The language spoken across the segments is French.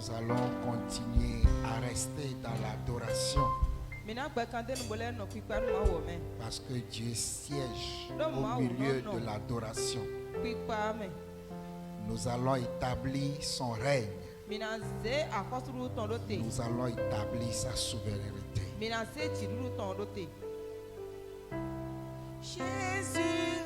Nous allons continuer à rester dans l'adoration. Parce que Dieu siège au milieu de l'adoration. Nous allons établir son règne. Nous allons établir sa souveraineté. Jésus.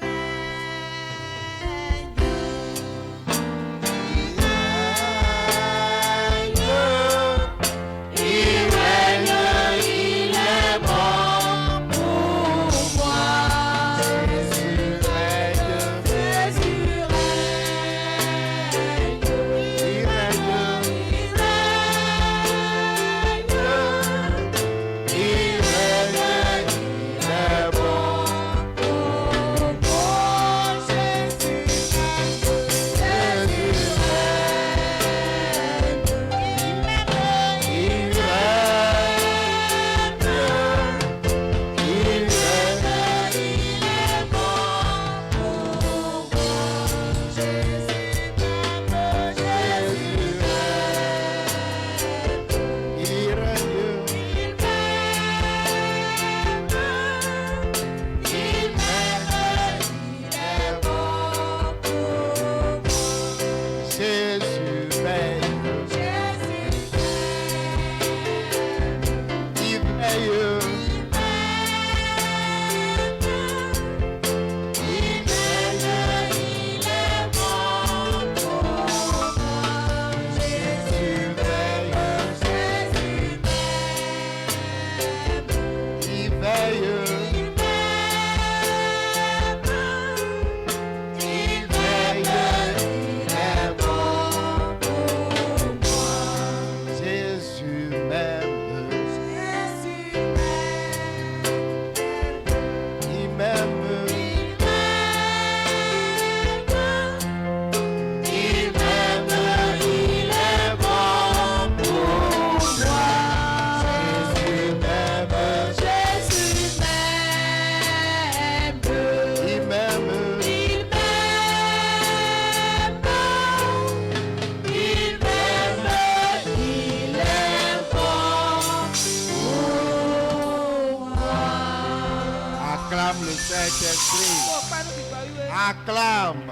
Acclame,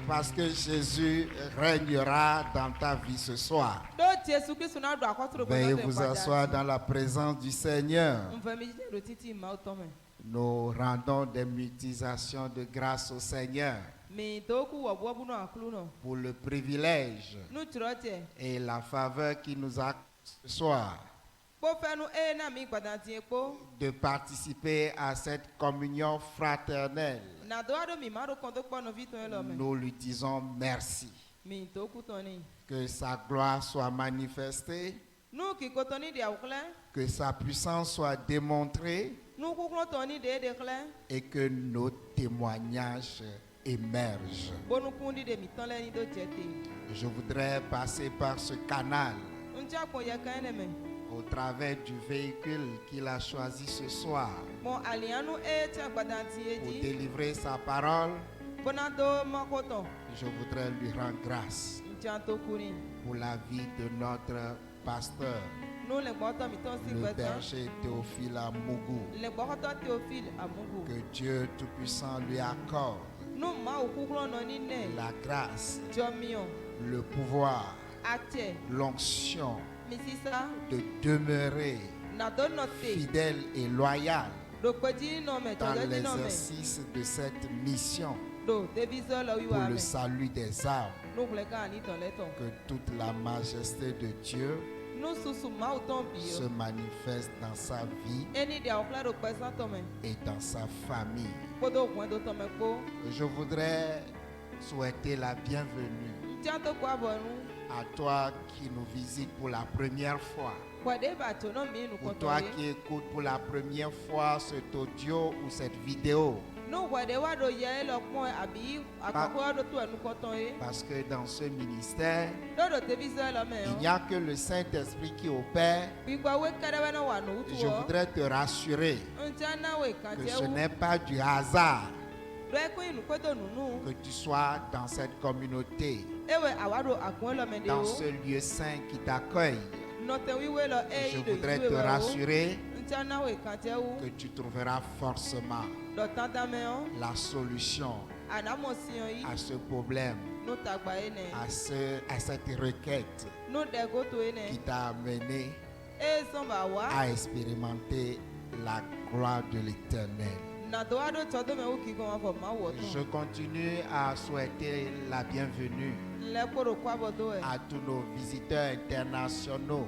parce que Jésus régnera dans ta vie ce soir. Veuillez vous asseoir dans la présence du Seigneur. Nous rendons des mutisations de grâce au Seigneur pour le privilège et la faveur qui nous a ce soir de participer à cette communion fraternelle. Nous lui disons merci. Que sa gloire soit manifestée, que sa puissance soit démontrée et que nos témoignages émergent. Je voudrais passer par ce canal au travers du véhicule qu'il a choisi ce soir pour délivrer sa parole. Je voudrais lui rendre grâce pour la vie de notre pasteur, le berger Théophile Amougou. Que Dieu Tout-Puissant lui accorde la grâce, le pouvoir, l'onction de demeurer fidèle et loyal dans l'exercice de cette mission pour le salut des âmes. Que toute la majesté de Dieu se manifeste dans sa vie et dans sa famille. Je voudrais souhaiter la bienvenue à toi qui nous visite pour la première fois, pour toi qui écoutes pour la première fois cet audio ou cette vidéo. Parce que dans ce ministère, il n'y a que le Saint-Esprit qui opère. Je voudrais te rassurer que ce n'est pas du hasard Que tu sois dans cette communauté, dans ce lieu saint qui t'accueille. Je voudrais te rassurer que tu trouveras forcément la solution à ce problème, à cette requête qui t'a amené à expérimenter la gloire de l'Éternel. Je continue à souhaiter la bienvenue à tous nos visiteurs internationaux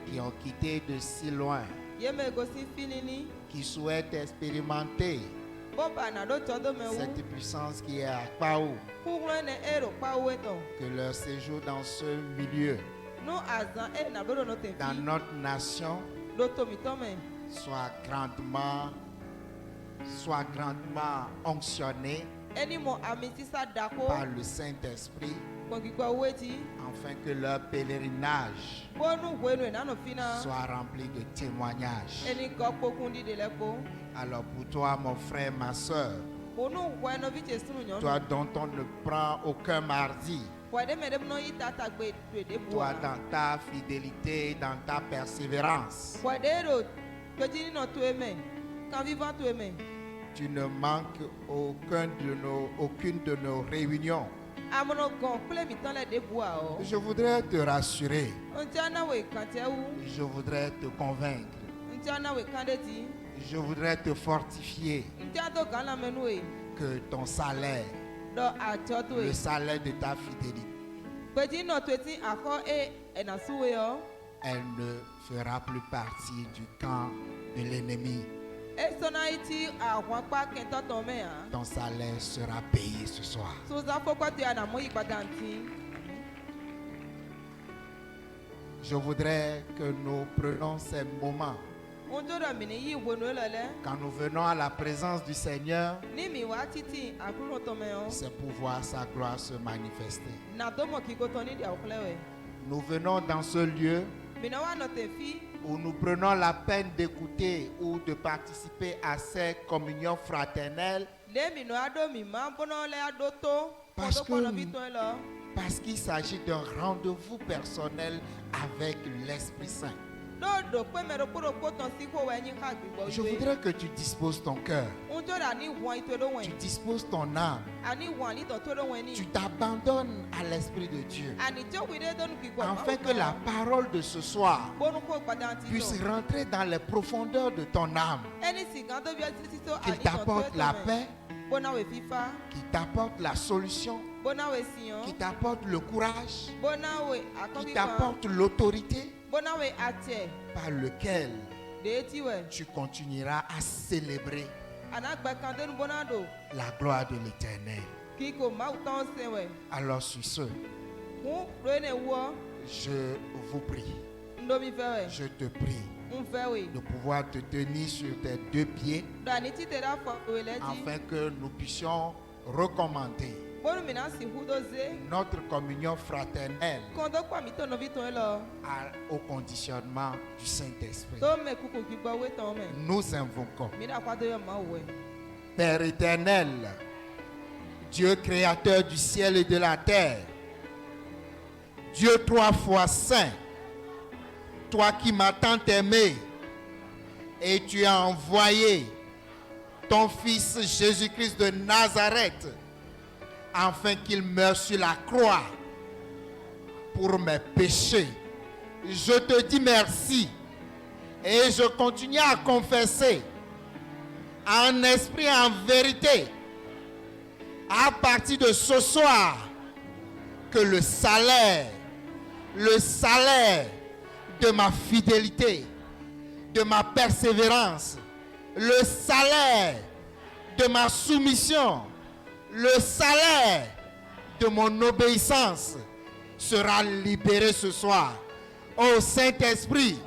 qui ont quitté de si loin, qui souhaitent expérimenter cette puissance qui est à Kpao. Que leur séjour dans ce milieu, dans notre nation, soit grandement onctionné par le Saint-Esprit, afin que leur pèlerinage soit rempli de témoignages. Alors pour toi, mon frère, ma soeur, toi dont on ne prend aucun mardi, toi dans ta fidélité, dans ta persévérance, tu ne manques aucune de nos réunions. Je voudrais te rassurer. Je voudrais te convaincre. Je voudrais te fortifier que ton salaire, le salaire de ta fidélité, elle ne fera plus partie du camp de l'ennemi. Ton salaire sera payé ce soir. Je voudrais que nous prenions ces moments. Quand nous venons à la présence du Seigneur, c'est pour voir sa gloire se manifester. Nous venons dans ce lieu où nous prenons la peine d'écouter ou de participer à ces communions fraternelles parce qu'il s'agit d'un rendez-vous personnel avec l'Esprit Saint. Je voudrais que tu disposes ton cœur, tu disposes ton âme, tu t'abandonnes à l'Esprit de Dieu, afin que la parole de ce soir puisse rentrer dans les profondeurs de ton âme, qu'il t'apporte la paix, qu'il t'apporte la solution, qu'il t'apporte le courage, qu'il t'apporte l'autorité par lequel tu continueras à célébrer la gloire de l'Éternel. Alors sur ce, je vous prie, je te prie de pouvoir te tenir sur tes deux pieds afin que nous puissions recommander notre communion fraternelle au conditionnement du Saint-Esprit. Nous invoquons Père éternel, Dieu créateur du ciel et de la terre, Dieu 3 fois saint, toi qui m'as tant aimé et tu as envoyé ton Fils Jésus-Christ de Nazareth afin qu'il meure sur la croix pour mes péchés. Je te dis merci et je continue à confesser en esprit et en vérité à partir de ce soir que le salaire de ma fidélité, de ma persévérance, le salaire de ma soumission, le salaire de mon obéissance sera libéré ce soir. Oh Saint-Esprit,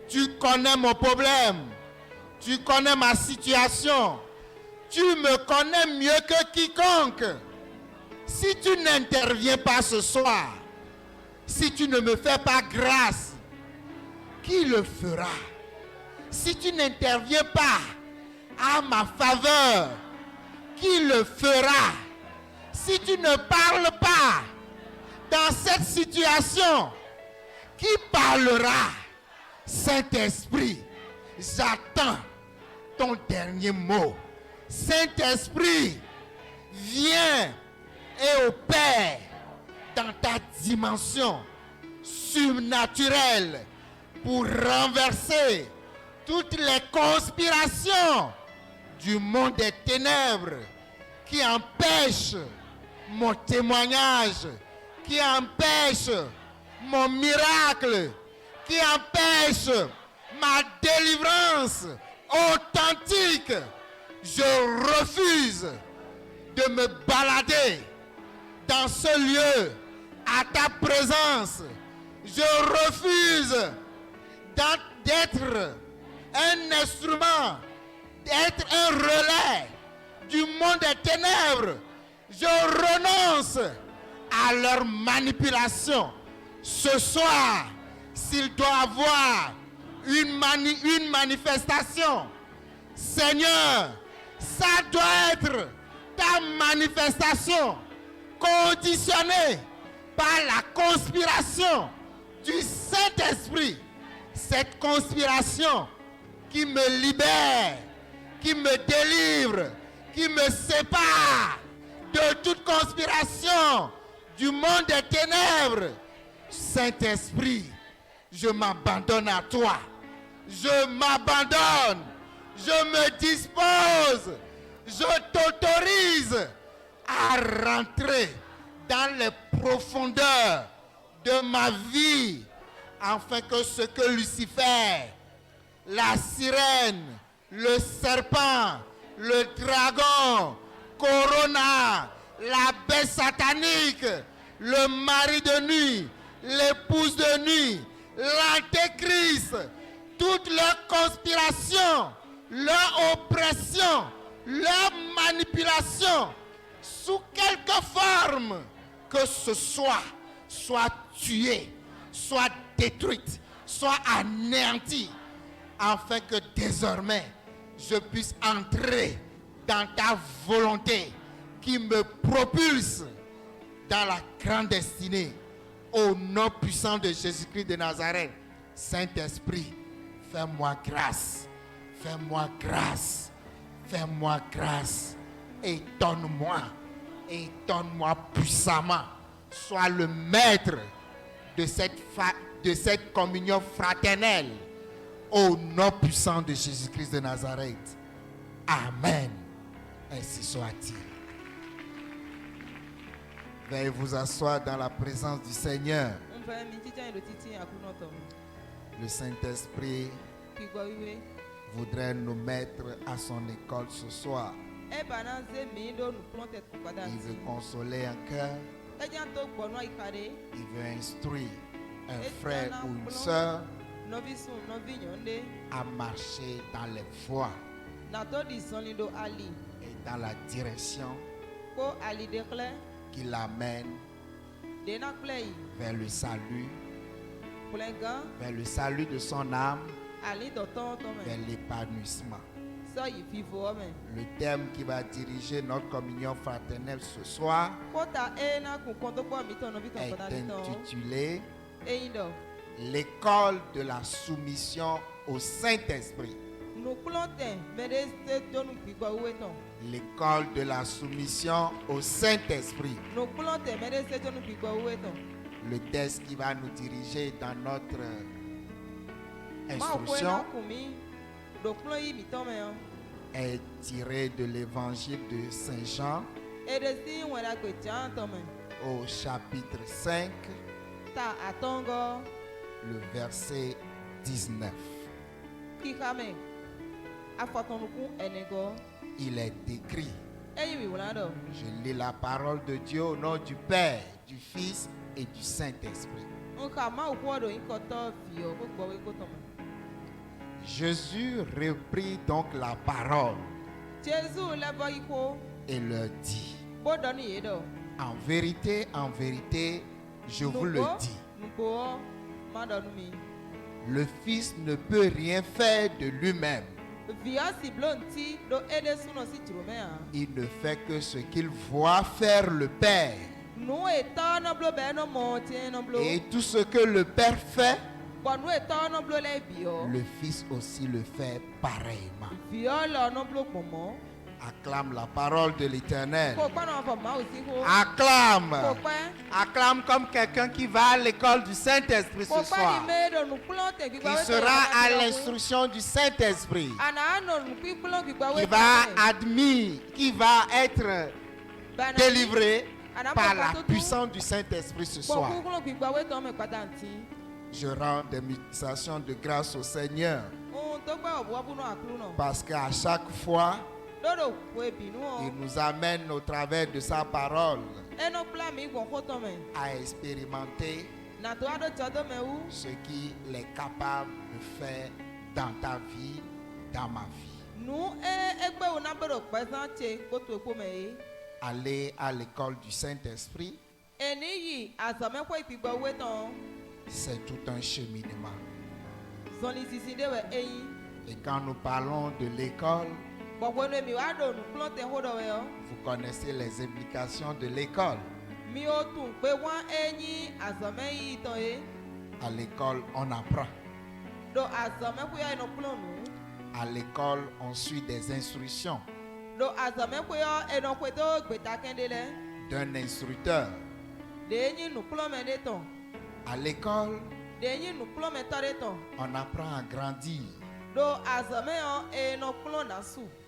tu connais mon problème, tu connais ma situation, tu me connais mieux que quiconque. Si tu n'interviens pas ce soir, si tu ne me fais pas grâce, qui le fera? Si tu n'interviens pas à ma faveur? Qui le fera? Si tu ne parles pas dans cette situation, qui parlera? Saint-Esprit, j'attends ton dernier mot. Saint-Esprit, viens et opère dans ta dimension surnaturelle pour renverser toutes les conspirations du monde des ténèbres qui empêchent mon témoignage, qui empêchent mon miracle, qui empêchent ma délivrance authentique. Je refuse de me balader dans ce lieu à ta présence. Je refuse d'être un instrument, d'être un relais du monde des ténèbres. Je renonce à leur manipulation. Ce soir, s'il doit avoir une manifestation, Seigneur, ça doit être ta manifestation conditionnée par la conspiration du Saint-Esprit. Cette conspiration qui me libère, qui me délivre, qui me sépare de toute conspiration du monde des ténèbres. Saint-Esprit, je m'abandonne à toi. Je m'abandonne. Je me dispose. Je t'autorise à rentrer dans les profondeurs de ma vie, afin que ce que Lucifer, la sirène, le serpent, le dragon, Corona, la bête satanique, le mari de nuit, l'épouse de nuit, l'antéchrist, toutes leurs conspirations, leur oppression, leur manipulation, sous quelque forme que ce soit tué, soit détruite, soit anéantie, afin que désormais je puisse entrer dans ta volonté qui me propulse dans la grande destinée. Au nom puissant de Jésus-Christ de Nazareth, Saint-Esprit, fais-moi grâce, fais-moi grâce, fais-moi grâce, étonne-moi puissamment. Sois le maître de cette communion fraternelle. Au nom puissant de Jésus-Christ de Nazareth. Amen. Ainsi soit-il. Veuillez vous asseoir dans la présence du Seigneur. Le Saint-Esprit voudrait nous mettre à son école ce soir. Il veut consoler un cœur. Il veut instruire un frère ou une sœur à marcher dans les voies et dans la direction qui l'amène vers le salut de son âme, vers l'épanouissement. Le thème qui va diriger notre communion fraternelle ce soir est intitulé L'école de la soumission au Saint-Esprit. L'école de la soumission au Saint-Esprit. Le texte qui va nous diriger dans notre instruction est tiré de l'évangile de Saint Jean au chapitre 5, le verset 19. Il est écrit, je lis la parole de Dieu au nom du Père, du Fils et du Saint-Esprit. Jésus reprit donc la parole et leur dit, en vérité, je vous le dis, le Fils ne peut rien faire de lui-même. Il ne fait que ce qu'il voit faire le Père. Et tout ce que le Père fait, le Fils aussi le fait pareillement. Acclame la parole de l'Éternel. Acclame. Acclame comme quelqu'un qui va à l'école du Saint-Esprit ce soir. Qui sera à l'instruction du Saint-Esprit. Qui va admis, qui va être délivré par la puissance du Saint-Esprit ce soir. Je rends des méditations de grâce au Seigneur. Parce qu'à chaque fois, il nous amène au travers de sa parole à expérimenter ce qu'il est capable de faire dans ta vie, dans ma vie. Aller à l'école du Saint-Esprit, c'est tout un cheminement. Et quand nous parlons de l'école, vous connaissez les implications de l'école. À l'école, on apprend. À l'école, on suit des instructions d'un instructeur. À l'école, on apprend à grandir.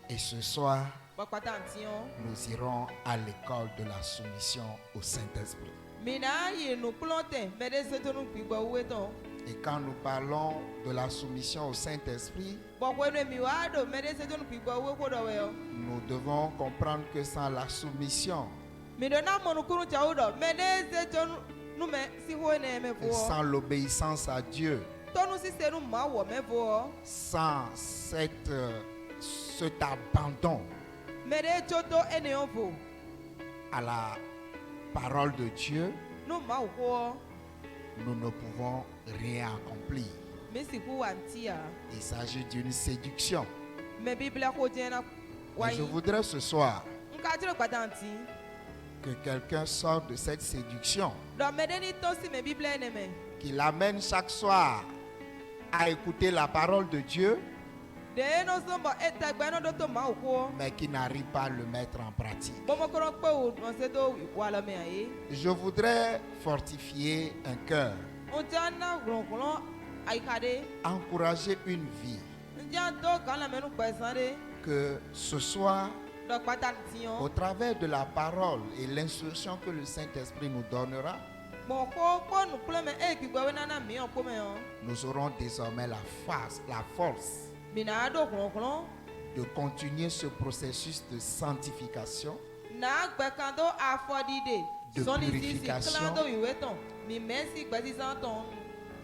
Et ce soir, nous irons à l'école de la soumission au Saint-Esprit. Et quand nous parlons de la soumission au Saint-Esprit, nous devons comprendre que sans la soumission et sans l'obéissance à Dieu, sans cet abandon à la parole de Dieu, nous ne pouvons rien accomplir. Il s'agit d'une séduction. Et je voudrais ce soir que quelqu'un sorte de cette séduction, qu'il amène chaque soir à écouter la parole de Dieu, mais qui n'arrive pas à le mettre en pratique. Je voudrais fortifier un cœur, encourager une vie, que ce soir, au travers de la parole et l'instruction que le Saint-Esprit nous donnera, nous aurons désormais la force de continuer ce processus de sanctification, de purification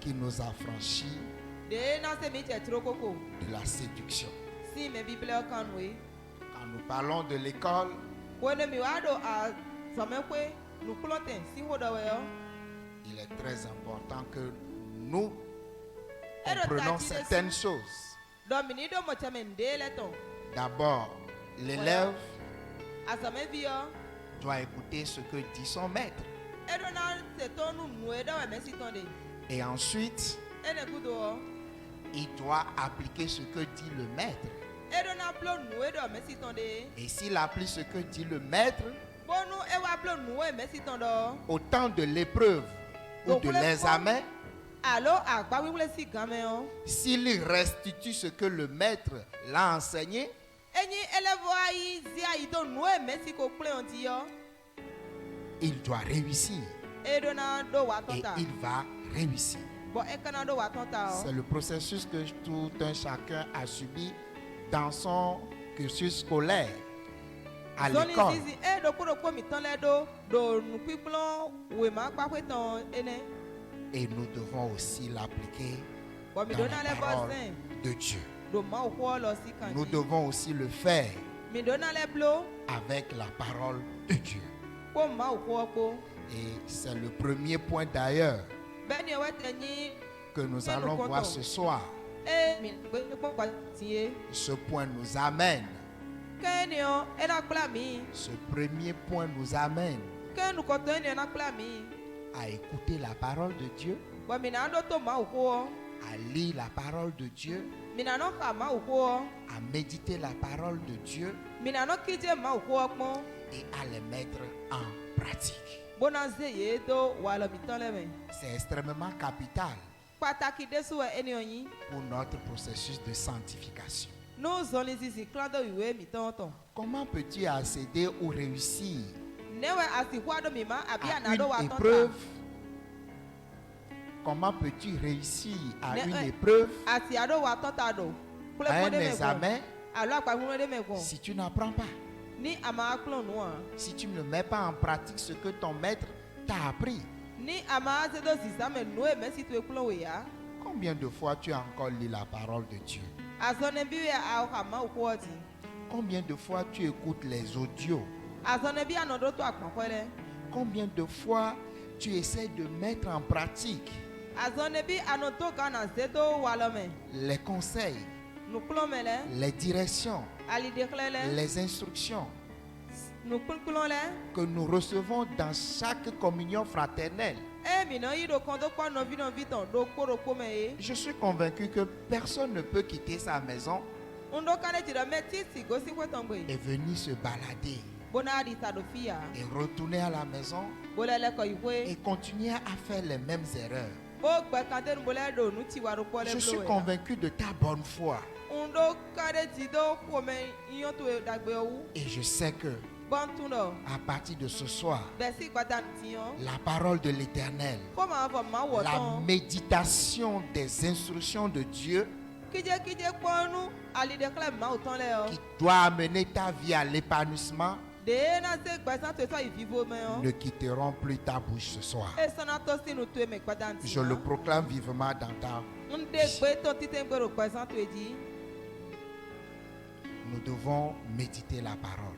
qui nous a franchis de la séduction. Quand nous parlons de l'école, il est très important que nous comprenons certaines choses. D'abord, l'élève doit écouter ce que dit son maître. Et ensuite, il doit appliquer ce que dit le maître. Et s'il applique ce que dit le maître, au temps de l'épreuve ou de l'examen, s'il restitue ce que le maître l'a enseigné, il doit réussir. Et il va réussir. C'est le processus que tout un chacun a subi dans son cursus scolaire à l'école. Et nous devons aussi l'appliquer dans la parole de Dieu. Nous devons aussi le faire avec la parole de Dieu. Et c'est le premier point d'ailleurs que nous allons voir ce soir. Ce point nous amène. Ce premier point nous amène à écouter la parole de Dieu, à lire la parole de Dieu, à méditer la parole de Dieu et à les mettre en pratique. C'est extrêmement capital pour notre processus de sanctification. Comment peux-tu accéder ou réussir à une épreuve? Comment peux-tu réussir à une épreuve, à un examen, si tu n'apprends pas, si tu ne mets pas en pratique ce que ton maître t'a appris? Combien de fois tu as encore lu la parole de Dieu? Combien de fois tu écoutes les audios? Combien de fois tu essaies de mettre en pratique les conseils, les directions, les instructions que nous recevons dans chaque communion fraternelle? Je suis convaincu que personne ne peut quitter sa maison et venir se balader et retourner à la maison et continuer à faire les mêmes erreurs. Je suis convaincu de ta bonne foi et je sais que à partir de ce soir, la parole de l'Éternel, la méditation des instructions de Dieu qui doit amener ta vie à l'épanouissement ne quitteront plus ta bouche ce soir. Je le proclame vivement dans ta vie. Nous devons méditer la parole.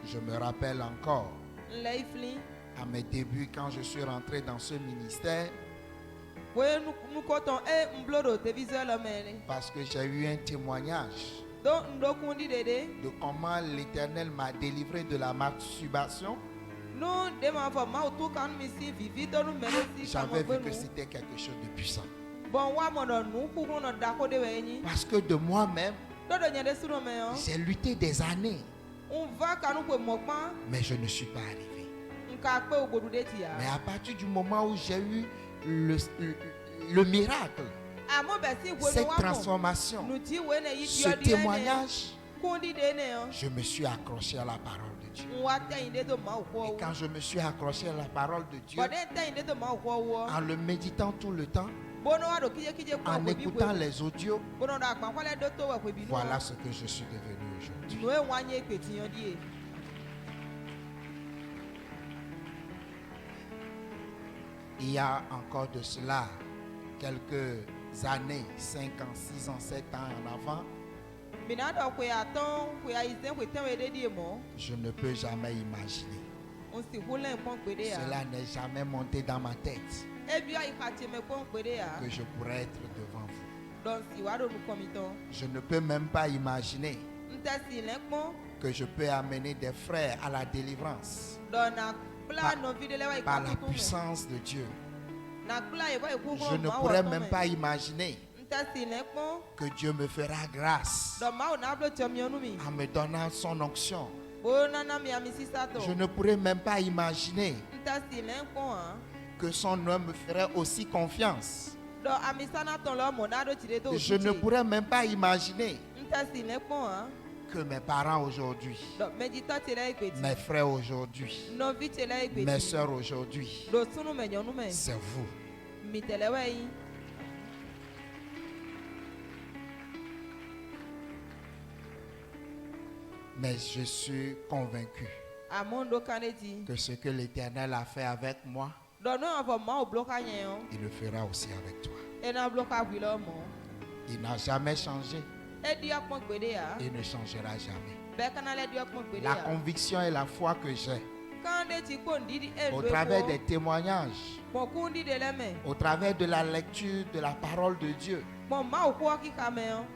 Je me rappelle encore à mes débuts quand je suis rentré dans ce ministère, parce que j'ai eu un témoignage de comment l'Éternel m'a délivré de la masturbation. J'avais vu que c'était quelque chose de puissant. Parce que de moi-même, j'ai lutté des années, mais je ne suis pas arrivé. Mais à partir du moment où j'ai eu le miracle, cette transformation, ce témoignage, je me suis accroché à la parole de Dieu. Et quand je me suis accroché à la parole de Dieu, en le méditant tout le temps, en écoutant les audios, voilà ce que je suis devenu aujourd'hui. Il y a encore de cela quelques années, 5 ans, 6 ans, 7 ans en avant, je ne peux jamais imaginer. Cela n'est jamais monté dans ma tête que je pourrais être devant vous. Je ne peux même pas imaginer que je peux amener des frères à la délivrance par la puissance de Dieu. Je ne pourrais même pas imaginer que Dieu me fera grâce en me donnant son onction. Je ne pourrais même pas imaginer que son homme me ferait aussi confiance. Je ne pourrais même pas imaginer que mes parents aujourd'hui, mes frères aujourd'hui, mes soeurs aujourd'hui, c'est vous. Mais je suis convaincu que ce que l'Éternel a fait avec moi, il le fera aussi avec toi. Il n'a jamais changé. Il ne changera jamais. La conviction et la foi que j'ai, au travers des témoignages, au travers de la lecture de la parole de Dieu.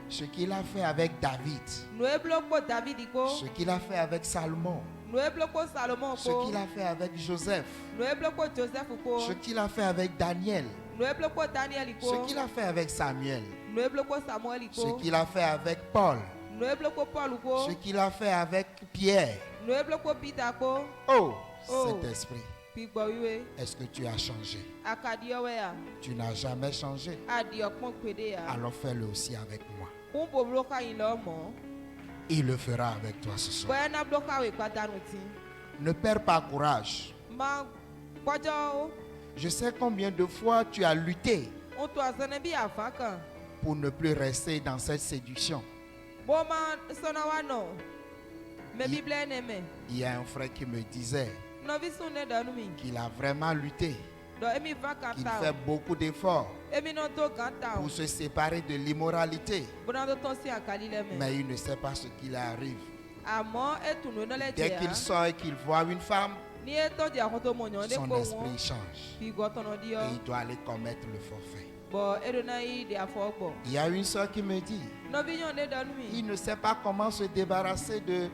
Ce qu'il a fait avec David, ce qu'il a fait avec Salomon, ce qu'il a fait avec Joseph, ce qu'il a fait avec Daniel, ce qu'il a fait avec Samuel, ce qu'il a fait avec Paul, ce qu'il a fait avec Pierre. Oh, Saint-Esprit, est-ce que tu as changé? Tu n'as jamais changé. Alors fais-le aussi avec moi. Il le fera avec toi ce soir. Ne perds pas courage. Je sais combien de fois tu as lutté pour ne plus rester dans cette séduction. Il y a un frère qui me disait qu'il a vraiment lutté, qu'il fait beaucoup d'efforts pour se séparer de l'immoralité, mais il ne sait pas ce qui lui arrive. Dès qu'il sort et qu'il voit une femme, son esprit change et il doit aller commettre le forfait. Il y a une soeur qui me dit il ne sait pas comment se débarrasser de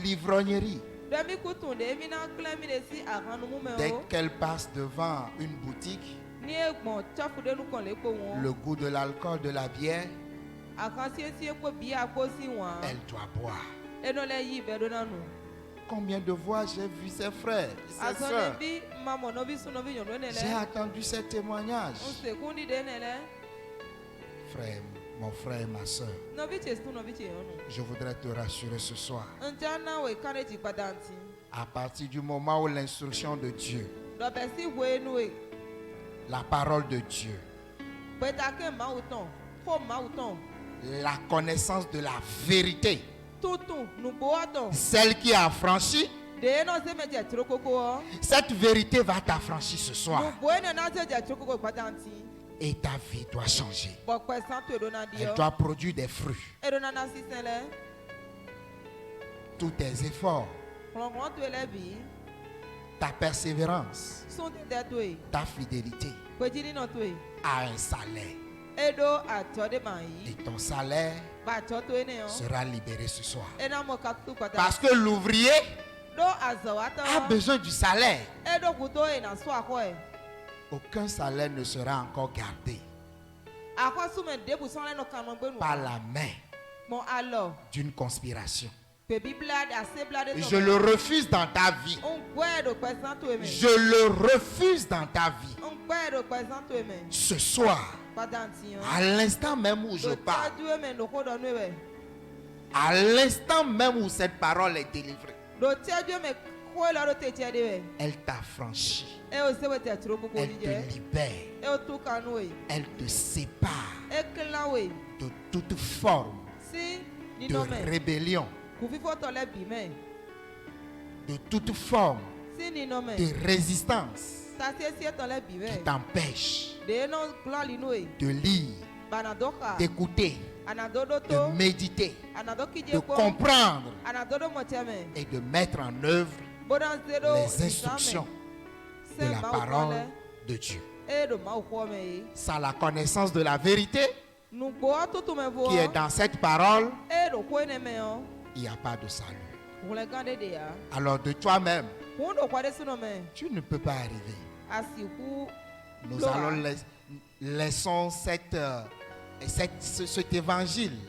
l'ivrognerie. Dès qu'elle passe devant une boutique, le goût de l'alcool, de la bière, elle doit boire. Combien de fois j'ai vu ses frères, ses soeurs. J'ai attendu ces témoignages. Frère, mon frère et ma soeur, je voudrais te rassurer ce soir. À partir du moment où l'instruction de Dieu, la parole de Dieu, la connaissance de la vérité, celle qui a affranchi, cette vérité va t'affranchir ce soir. Et ta vie doit changer. Elle doit produire des fruits. Tous tes efforts, ta persévérance, ta fidélité a un salaire. Et ton salaire sera libéré ce soir. Parce que l'ouvrier a besoin du salaire. Aucun salaire ne sera encore gardé par la main d'une conspiration. Je le refuse dans ta vie. Je le refuse dans ta vie. Ce soir, à l'instant même où je parle, à l'instant même où cette parole est délivrée, elle t'affranchit, elle te libère, elle te sépare de toute forme de rébellion, de toute forme de résistance qui t'empêche de lire, d'écouter, de méditer, de comprendre et de mettre en œuvre les instructions de la parole de Dieu. Sans la connaissance de la vérité qui est dans cette parole, il n'y a pas de salut. Alors de toi-même, tu ne peux pas arriver. Nous allons laissons cet évangile.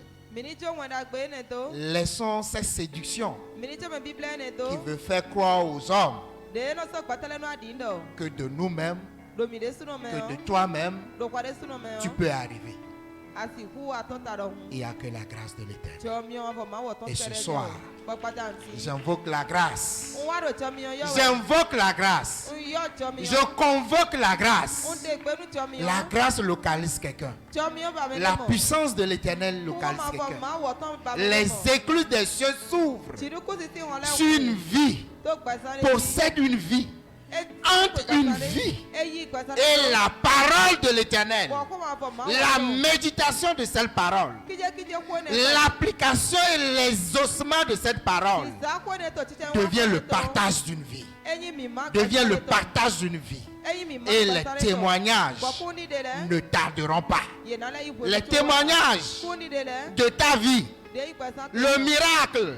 Laissons cette séduction qui veut faire croire aux hommes que de nous-mêmes, que de toi-même, tu peux arriver. Il n'y a que la grâce de l'Éternel. Et ce soir, j'invoque la grâce. J'invoque la grâce. Je convoque la grâce. La grâce localise quelqu'un. La puissance de l'Éternel localise quelqu'un. Les écluses des cieux s'ouvrent sur une vie, possède une vie entre une vie et la parole de l'Éternel, la méditation de cette parole, l'application et les ossements de cette parole devient le partage d'une vie. Devient le partage d'une vie. Et les témoignages ne tarderont pas. Les témoignages de ta vie, le miracle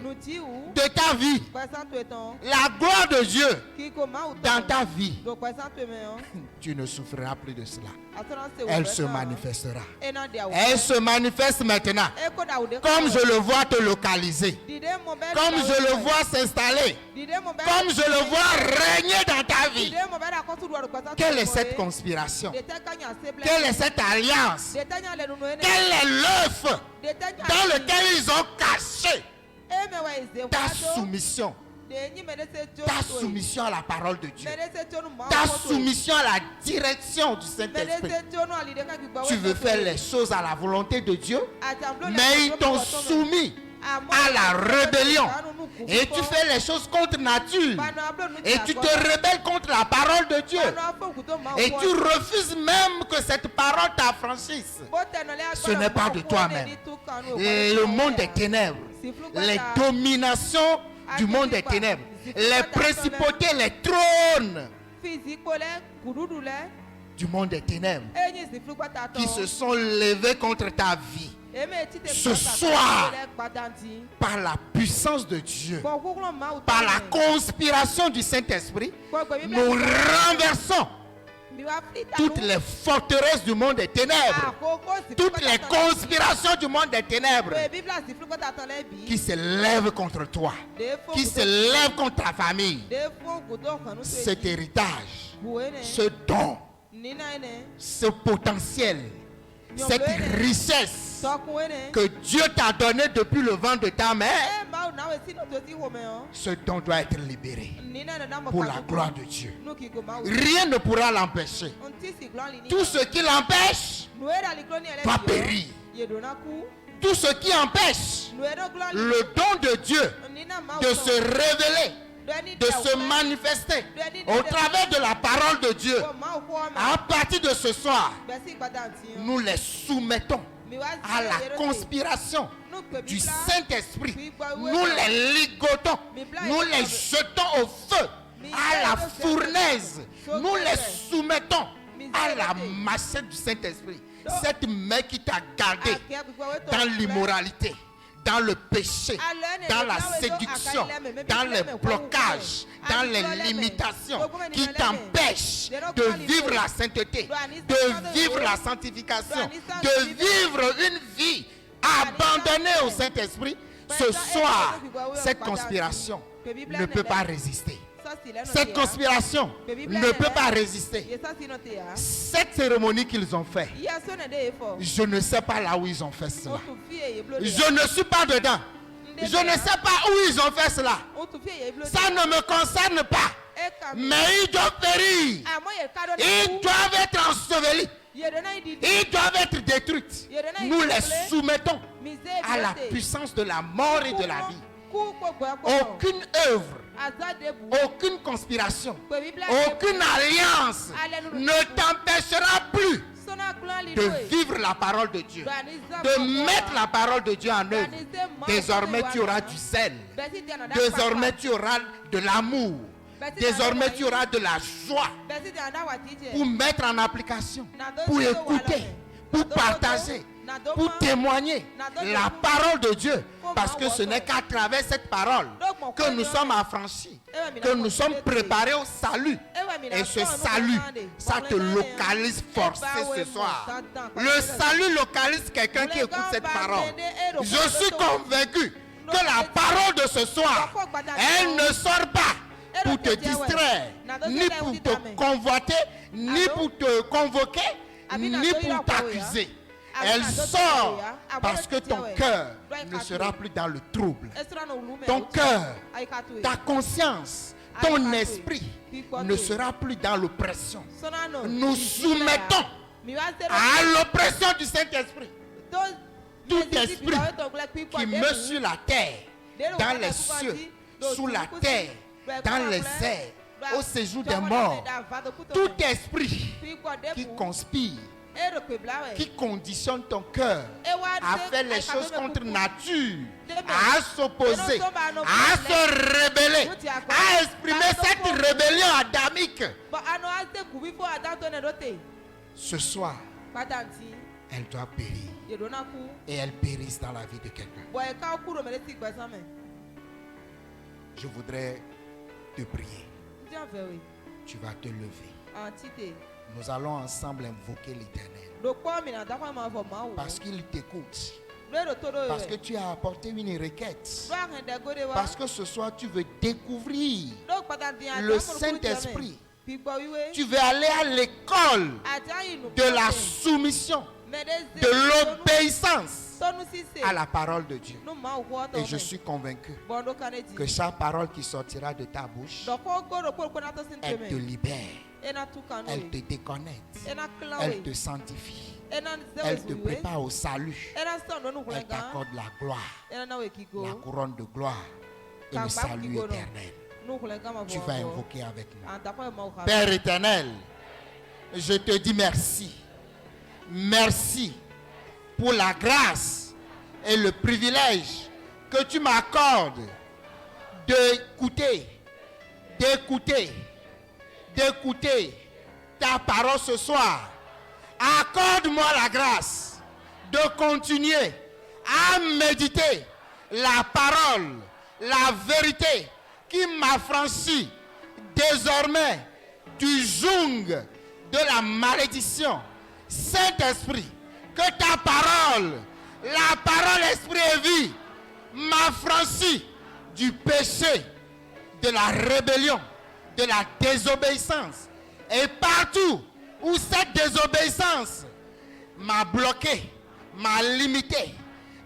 de ta vie, la gloire de Dieu dans ta vie, tu ne souffriras plus de cela. Elle se manifestera. Elle se manifeste maintenant. Comme je le vois te localiser, comme je le vois s'installer, comme je le vois régner dans ta vie. Quelle est cette conspiration? Quelle est cette alliance? Quel est l'œuf dans lequel ils ont caché ta soumission? Ta soumission à la parole de Dieu, ta soumission à la direction du Saint-Esprit. Tu veux faire les choses à la volonté de Dieu, mais ils t'ont soumis à la rébellion. Et tu fais les choses contre nature. Et tu te rebelles contre la parole de Dieu. Et tu refuses même que cette parole t'affranchisse. Ce n'est pas de toi-même. Et le monde des ténèbres, les dominations du monde des ténèbres, les principautés, les trônes du monde des ténèbres qui se sont levés contre ta vie. Ce soir, par la puissance de Dieu, par la conspiration du Saint-Esprit, nous renversons toutes les forteresses du monde des ténèbres, toutes les conspirations du monde des ténèbres qui se lèvent contre toi, qui se lèvent contre ta famille. Cet héritage, ce don, ce potentiel, cette richesse que Dieu t'a donné depuis le ventre de ta mère, ce don doit être libéré pour la gloire de Dieu. Rien ne pourra l'empêcher. Tout ce qui l'empêche va périr. Tout ce qui empêche le don de Dieu de se révéler, de se manifester au travers de la parole de Dieu, à partir de ce soir, nous les soumettons à la conspiration du Saint-Esprit. Nous les ligotons, nous les jetons au feu, à la fournaise. Nous les soumettons à la machette du Saint-Esprit. Cette main qui t'a gardé dans l'immoralité, dans le péché, dans la séduction, dans les blocages, dans les limitations qui t'empêchent de vivre la sainteté, de vivre la sanctification, de vivre une vie abandonnée au Saint-Esprit. Ce soir, cette conspiration ne peut pas résister. Cette conspiration ne peut pas résister. Cette cérémonie qu'ils ont fait, je ne sais pas là où ils ont fait cela. Je ne suis pas dedans. Je ne sais pas où ils ont fait cela. Ça ne me concerne pas. Mais ils doivent périr. Ils doivent être ensevelis. Ils doivent être détruits. Nous les soumettons à la puissance de la mort et de la vie. Aucune œuvre, aucune conspiration, aucune alliance ne t'empêchera plus de vivre la parole de Dieu, de mettre la parole de Dieu en œuvre. Désormais tu auras du zèle, désormais tu auras de l'amour, désormais tu auras de la joie pour mettre en application, pour écouter, pour partager, pour témoigner la parole de Dieu. Parce que ce n'est qu'à travers cette parole que nous sommes affranchis, que nous sommes préparés au salut. Et ce salut, ça te localise forcé ce soir. Le salut localise quelqu'un qui écoute cette parole. Je suis convaincu que la parole de ce soir, elle ne sort pas pour te distraire, ni pour te convoiter, ni pour te convoquer, ni pour t'accuser. Elle sort parce que ton cœur ne sera plus dans le trouble. Ton cœur, ta conscience, ton esprit ne sera plus dans l'oppression. Nous soumettons à l'oppression du Saint-Esprit. Tout esprit qui meurt sur la terre, dans les cieux, sous la terre, dans les airs, au séjour des morts. Tout esprit qui conspire, qui conditionne ton cœur à faire les choses contre nature, à s'opposer, à se rebeller, à exprimer cette rébellion adamique. Ce soir, elle doit périr. Et elle périsse dans la vie de quelqu'un. Je voudrais te prier. Tu vas te lever. Nous allons ensemble invoquer l'Éternel. Parce qu'il t'écoute. Parce que tu as apporté une requête. Parce que ce soir tu veux découvrir le Saint-Esprit. Tu veux aller à l'école de la soumission, de l'obéissance à la parole de Dieu. Et je suis convaincu que chaque parole qui sortira de ta bouche, elle te libère, elle te déconnecte, elle te sanctifie, elle te prépare au salut, elle t'accorde la gloire, la couronne de gloire et le salut éternel. Tu vas invoquer avec moi. Père éternel, je te dis merci. Merci pour la grâce et le privilège que tu m'accordes d'écouter ta parole ce soir. Accorde-moi la grâce de continuer à méditer la parole, la vérité qui m'affranchit désormais du joug de la malédiction. Saint-Esprit, que ta parole, la parole esprit et vie, m'affranchit du péché, de la rébellion, de la désobéissance. Et partout où cette désobéissance m'a bloqué, m'a limité,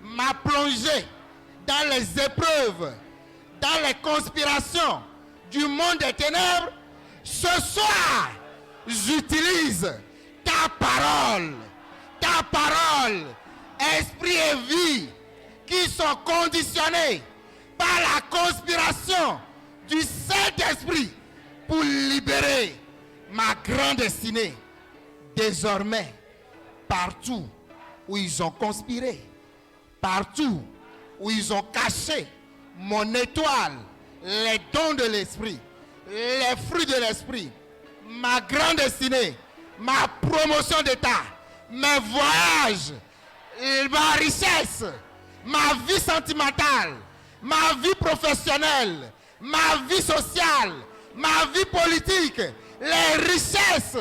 m'a plongé dans les épreuves, dans les conspirations du monde des ténèbres, ce soir, j'utilise ta parole, esprit et vie, qui sont conditionnés par la conspiration du Saint-Esprit pour libérer ma grande destinée. Désormais, partout où ils ont conspiré, partout où ils ont caché mon étoile, les dons de l'esprit, les fruits de l'esprit, ma grande destinée, ma promotion d'état, mes voyages, ma richesse, ma vie sentimentale, ma vie professionnelle, ma vie sociale, ma vie politique, les richesses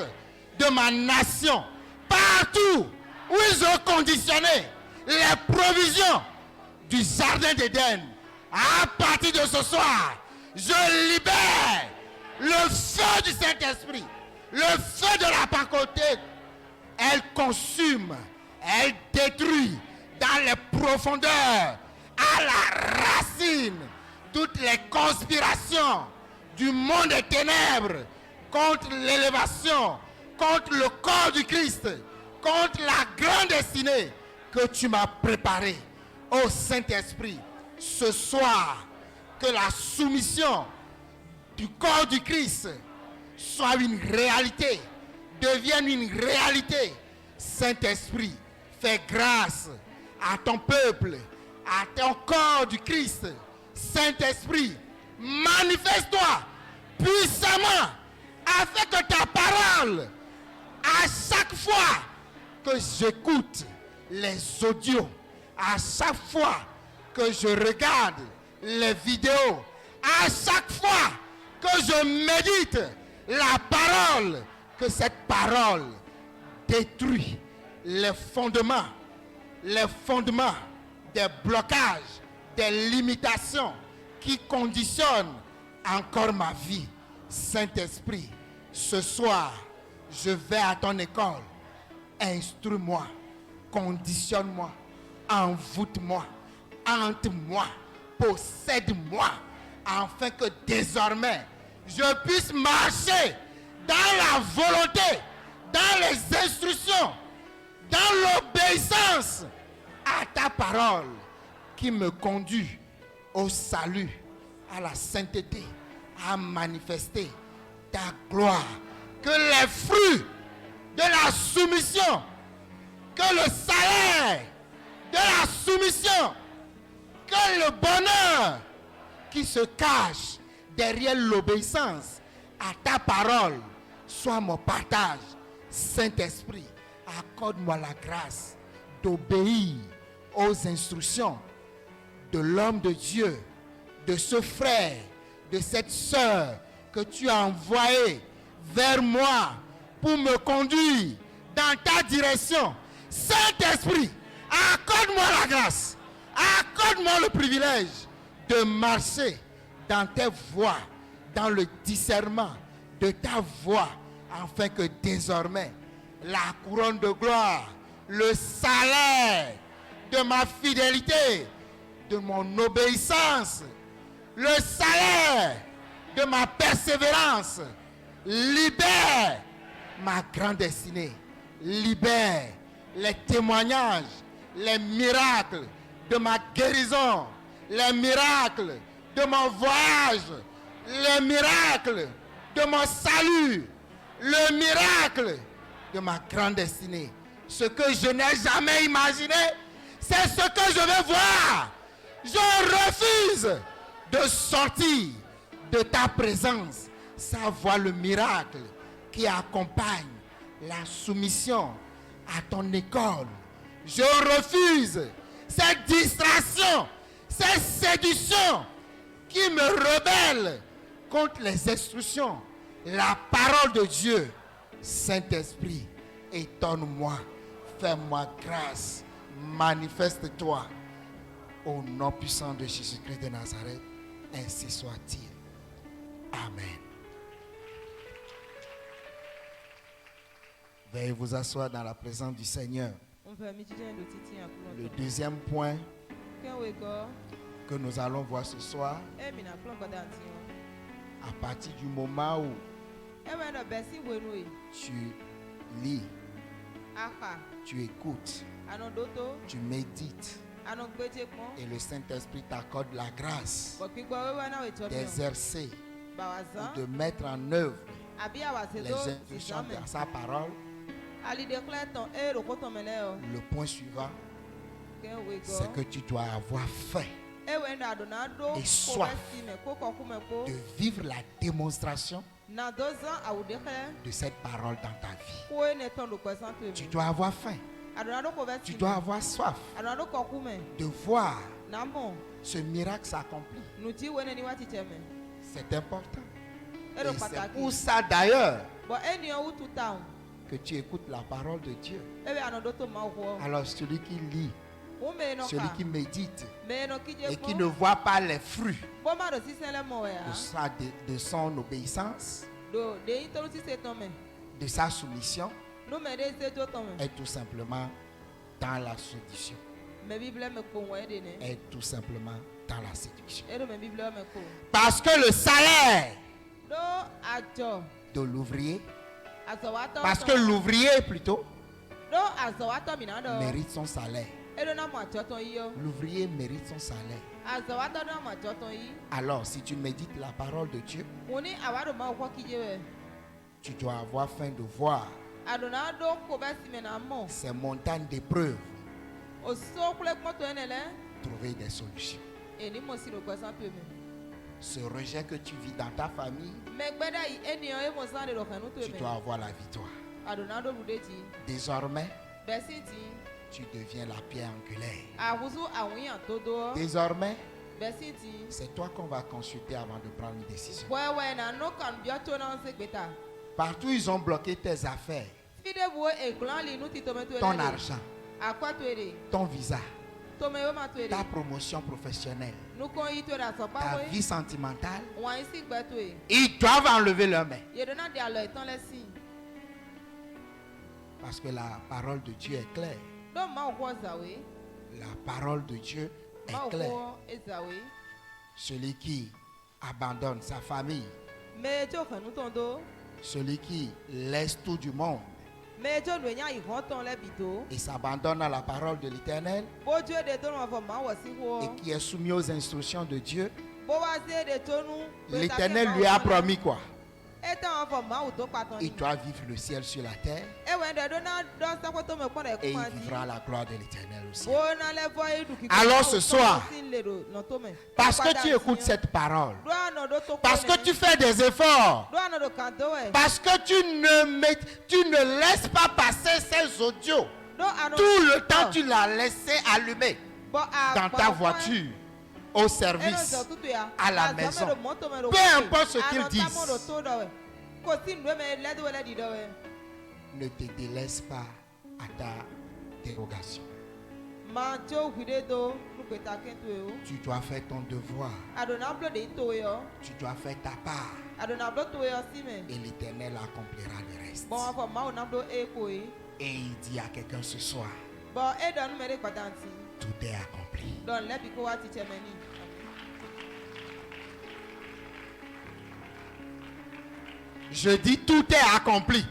de ma nation, partout où ils ont conditionné les provisions du jardin d'Éden. À partir de ce soir, je libère le feu du Saint-Esprit, le feu de la Pentecôte. Elle consume, elle détruit dans les profondeurs, à la racine, toutes les conspirations du monde des ténèbres contre l'élévation, contre le corps du Christ, contre la grande destinée que tu m'as préparée. Ô Saint-Esprit, ce soir, que la soumission du corps du Christ soit une réalité, devienne une réalité. Saint-Esprit, fais grâce à ton peuple, à ton corps du Christ. Saint-Esprit, manifeste-toi puissamment afin que ta parole, à chaque fois que j'écoute les audios, à chaque fois que je regarde les vidéos, à chaque fois que je médite la parole, que cette parole détruit les fondements des blocages, des limitations qui conditionnent encore ma vie. Saint-Esprit, ce soir, je vais à ton école. Instruis-moi, conditionne-moi, envoûte-moi, hante-moi, possède-moi, afin que désormais, je puisse marcher dans la volonté, dans les instructions, dans l'obéissance à ta parole qui me conduit au salut, à la sainteté, à manifester ta gloire, que les fruits de la soumission, que le salaire de la soumission, que le bonheur qui se cache derrière l'obéissance à ta parole soit mon partage. Saint-Esprit, accorde-moi la grâce d'obéir aux instructions de l'homme de Dieu, de ce frère, de cette sœur que tu as envoyé vers moi pour me conduire dans ta direction. Saint-Esprit, accorde-moi la grâce, accorde-moi le privilège de marcher dans tes voies, dans le discernement de ta voix, afin que désormais la couronne de gloire, le salaire de ma fidélité, de mon obéissance, le salaire de ma persévérance, libère ma grande destinée, libère les témoignages, les miracles de ma guérison, les miracles de mon voyage, les miracles de mon salut, le miracle de ma grande destinée. Ce que je n'ai jamais imaginé, c'est ce que je vais voir. Je refuse de sortir de ta présence sans voir le miracle qui accompagne la soumission à ton école. Je refuse cette distraction, cette séduction qui me rebelle contre les instructions, la parole de Dieu. Saint-Esprit, étonne-moi, fais-moi grâce, manifeste-toi. Au nom puissant de Jésus-Christ de Nazareth, ainsi soit-il. Amen. Veuillez vous asseoir dans la présence du Seigneur. Le deuxième point que nous allons voir ce soir, à partir du moment où tu lis, tu écoutes, tu médites, et le Saint-Esprit t'accorde la grâce d'exercer ou de mettre en œuvre les instructions de sa parole. Le point suivant, c'est que tu dois avoir faim et soif de vivre la démonstration de cette parole dans ta vie. Tu dois avoir faim. Tu dois avoir soif de voir ce miracle s'accomplir. C'est important. Et c'est pour ça d'ailleurs que tu écoutes la parole de Dieu. Alors celui qui lit, celui qui médite et qui ne voit pas les fruits de son obéissance, de sa soumission, est tout simplement dans la séduction. Est tout simplement dans la séduction. Parce que le salaire de l'ouvrier, parce que l'ouvrier plutôt mérite son salaire. L'ouvrier mérite son salaire. Alors si tu médites la parole de Dieu, tu dois avoir faim de voir ces montagnes d'épreuves trouver des solutions. Ce rejet que tu vis dans ta famille, tu dois avoir la victoire. Désormais, tu deviens la pierre angulaire. Désormais, c'est toi qu'on va consulter avant de prendre une décision. Partout ils ont bloqué tes affaires, ton argent, ton visa, ta promotion professionnelle, ta vie sentimentale, ils doivent enlever leurs mains. Parce que la parole de Dieu est claire. La parole de Dieu est claire. Celui qui abandonne sa famille, celui qui laisse tout du monde et s'abandonne à la parole de l'Éternel et qui est soumis aux instructions de Dieu, l'Éternel lui a promis quoi? Il doit vivre le ciel sur la terre. Et il vivra la gloire de l'Éternel aussi. Alors ce soir, parce que tu écoutes cette parole, parce que tu fais des efforts, parce que tu ne laisses pas passer ces audios, tout le temps tu l'as laissé allumer dans ta voiture, au service, à la maison, peu importe ce qu'ils disent, ne te délaisse pas à ta dérogation. Tu dois faire ton devoir. Tu dois faire ta part. Et l'Éternel accomplira le reste. Et il dit à quelqu'un ce soir, tout est accompli. Je dis tout est accompli.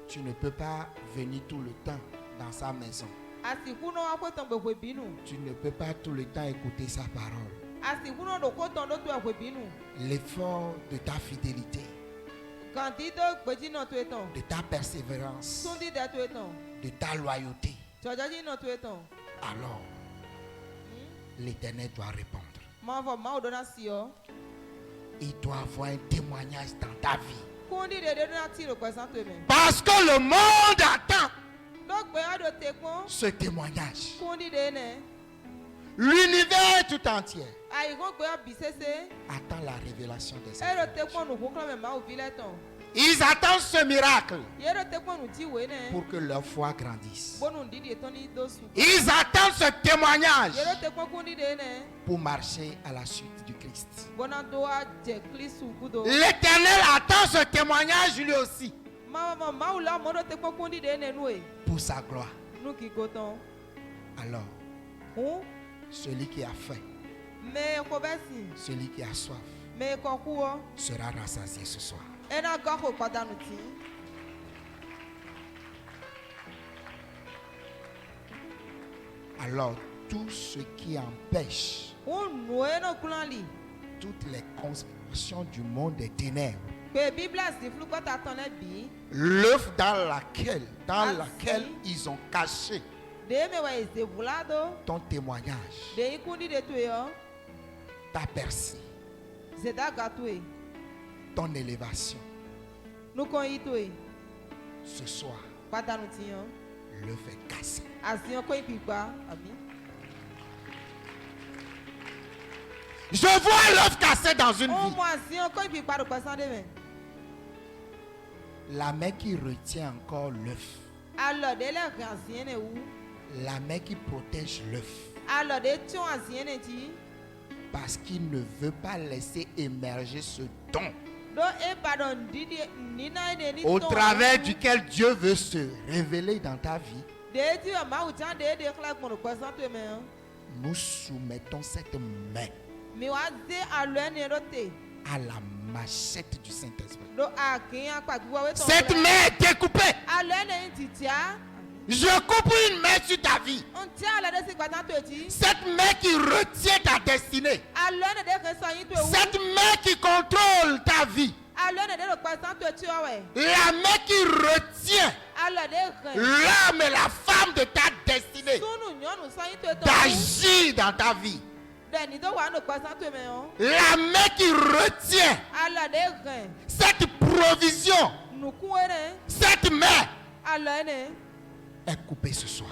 Tu ne peux pas venir tout le temps dans sa maison. Tu ne peux pas tout le temps écouter sa parole. L'effort de ta fidélité, de ta persévérance, de ta loyauté, alors l'Éternel doit répondre. Il doit avoir un témoignage dans ta vie. Parce que le monde attend ce témoignage. L'univers tout entier attend la révélation des Écritures. Ils attendent ce miracle pour que leur foi grandisse. Ils attendent ce témoignage pour marcher à la suite du Christ. L'Éternel attend ce témoignage lui aussi pour sa gloire. Alors, celui qui a faim, celui qui a soif sera rassasié ce soir. Alors, tout ce qui empêche toutes les conspirations du monde des ténèbres, l'œuvre dans laquelle ils ont caché ton témoignage, ta percée, ton élévation, ce soir, le fait casser. Je vois l'œuf cassé dans une vie. La main qui retient encore l'œuf, la main qui protège l'œuf, parce qu'il ne veut pas laisser émerger ce don au travers duquel Dieu veut se révéler dans ta vie. Nous soumettons cette main à la machette du Saint-Esprit. Cette main est découpée. Je coupe une main sur ta vie. Cette main qui retient ta destinée. Cette main qui contrôle ta vie. La main qui retient l'homme et la femme de ta destinée d'agir dans ta vie. La main qui retient cette provision, cette main est coupée ce soir.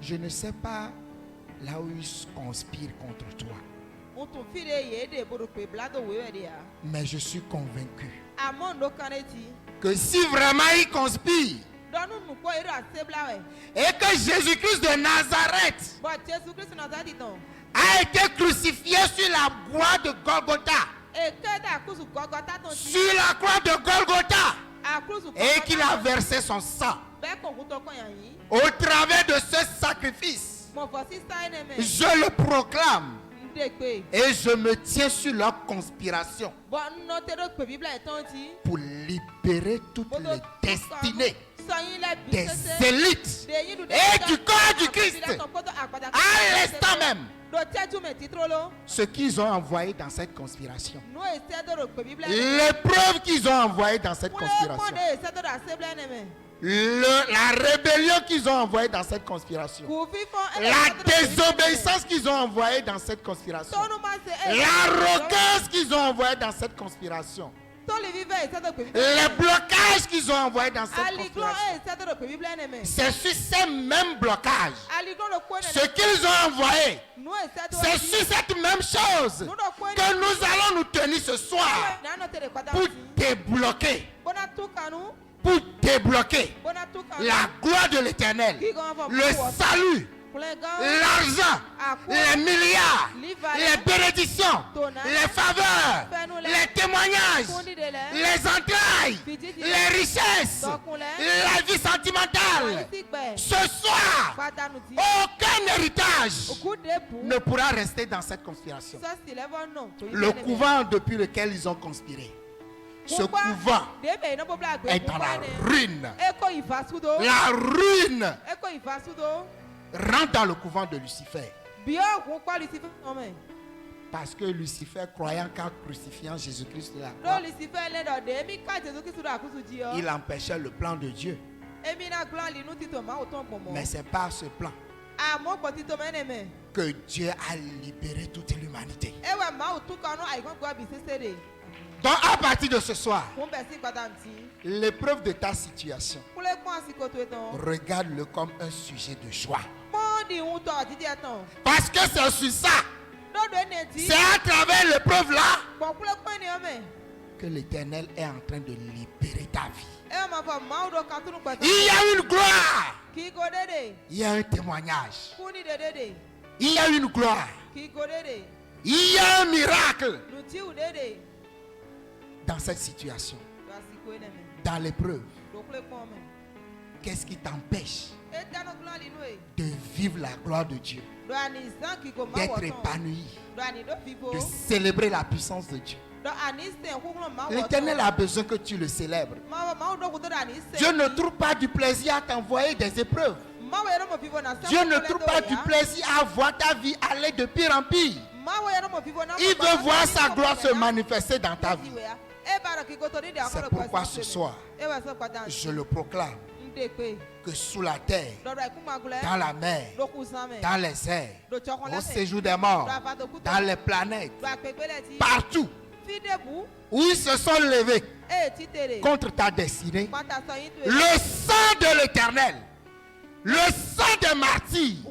Je ne sais pas là où ils conspirent contre toi, mais je suis convaincu que si vraiment ils conspirent et que Jésus-Christ de Nazareth a été crucifié sur la croix de Golgotha, sur la croix de Golgotha, et qu'il a versé son sang, au travers de ce sacrifice, je le proclame et je me tiens sur leur conspiration pour libérer toutes les destinées des élites et du corps du Christ à l'instant même. Ce qu'ils ont envoyé dans cette conspiration, les preuves qu'ils ont envoyées dans cette conspiration, la rébellion qu'ils ont envoyée dans cette conspiration, la désobéissance qu'ils ont envoyée dans cette conspiration, l'arrogance qu'ils ont envoyée dans cette conspiration, les blocages qu'ils ont envoyés dans cette conspiration, c'est sur ces mêmes blocages, ce qu'ils ont envoyé, c'est sur cette même chose que nous allons nous tenir ce soir pour débloquer la gloire de l'Éternel, le salut, l'argent, les milliards, les bénédictions, les faveurs, les témoignages, les entrailles, les richesses, la vie sentimentale. Ce soir, aucun héritage ne pourra rester dans cette conspiration. Le couvent depuis lequel ils ont conspiré, ce couvent est dans la ruine. La ruine rentre dans le couvent de Lucifer. Parce que Lucifer, croyant qu'en crucifiant Jésus-Christ de la croix, il empêchait le plan de Dieu. Mais c'est par ce plan que Dieu a libéré toute l'humanité. Donc à partir de ce soir, l'épreuve de ta situation, regarde-le comme un sujet de joie. Parce que c'est sur ça, c'est à travers l'épreuve là que l'Éternel est en train de libérer ta vie. Il y a une gloire, il y a un témoignage, il y a une gloire, il y a un miracle dans cette situation, dans l'épreuve. Qu'est-ce qui t'empêche de vivre la gloire de Dieu, d'être épanoui, de célébrer la puissance de Dieu? L'Éternel a besoin que tu le célèbres. Dieu ne trouve pas du plaisir à t'envoyer des épreuves. Dieu ne trouve pas du plaisir à voir ta vie aller de pire en pire. Il veut voir sa gloire se manifester dans ta vie. C'est pourquoi ce soir, je le proclame, que sous la terre, dans la mer, dans les airs, au séjour des morts, dans les planètes, partout où ils se sont levés contre ta destinée, le sang de l'Éternel, le sang des martyrs,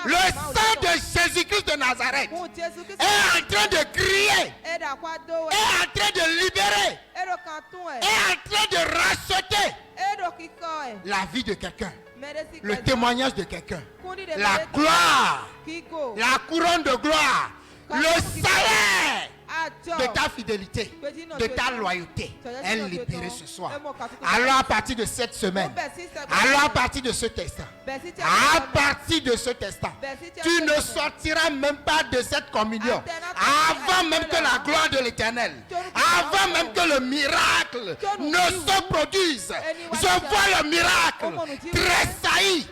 le sang de Jésus-Christ de Nazareth est en train de crier, est en train de libérer, est en train de racheter la vie de quelqu'un, le témoignage de quelqu'un, la gloire, la couronne de gloire, le salaire de ta fidélité, de ta loyauté est libéré ce soir. Alors à partir de cette semaine, alors à partir de ce testin, à partir de ce testin, tu ne sortiras même pas de cette communion avant même que la gloire de l'Éternel, avant même que le miracle ne se produise. Je vois le miracle tressaillir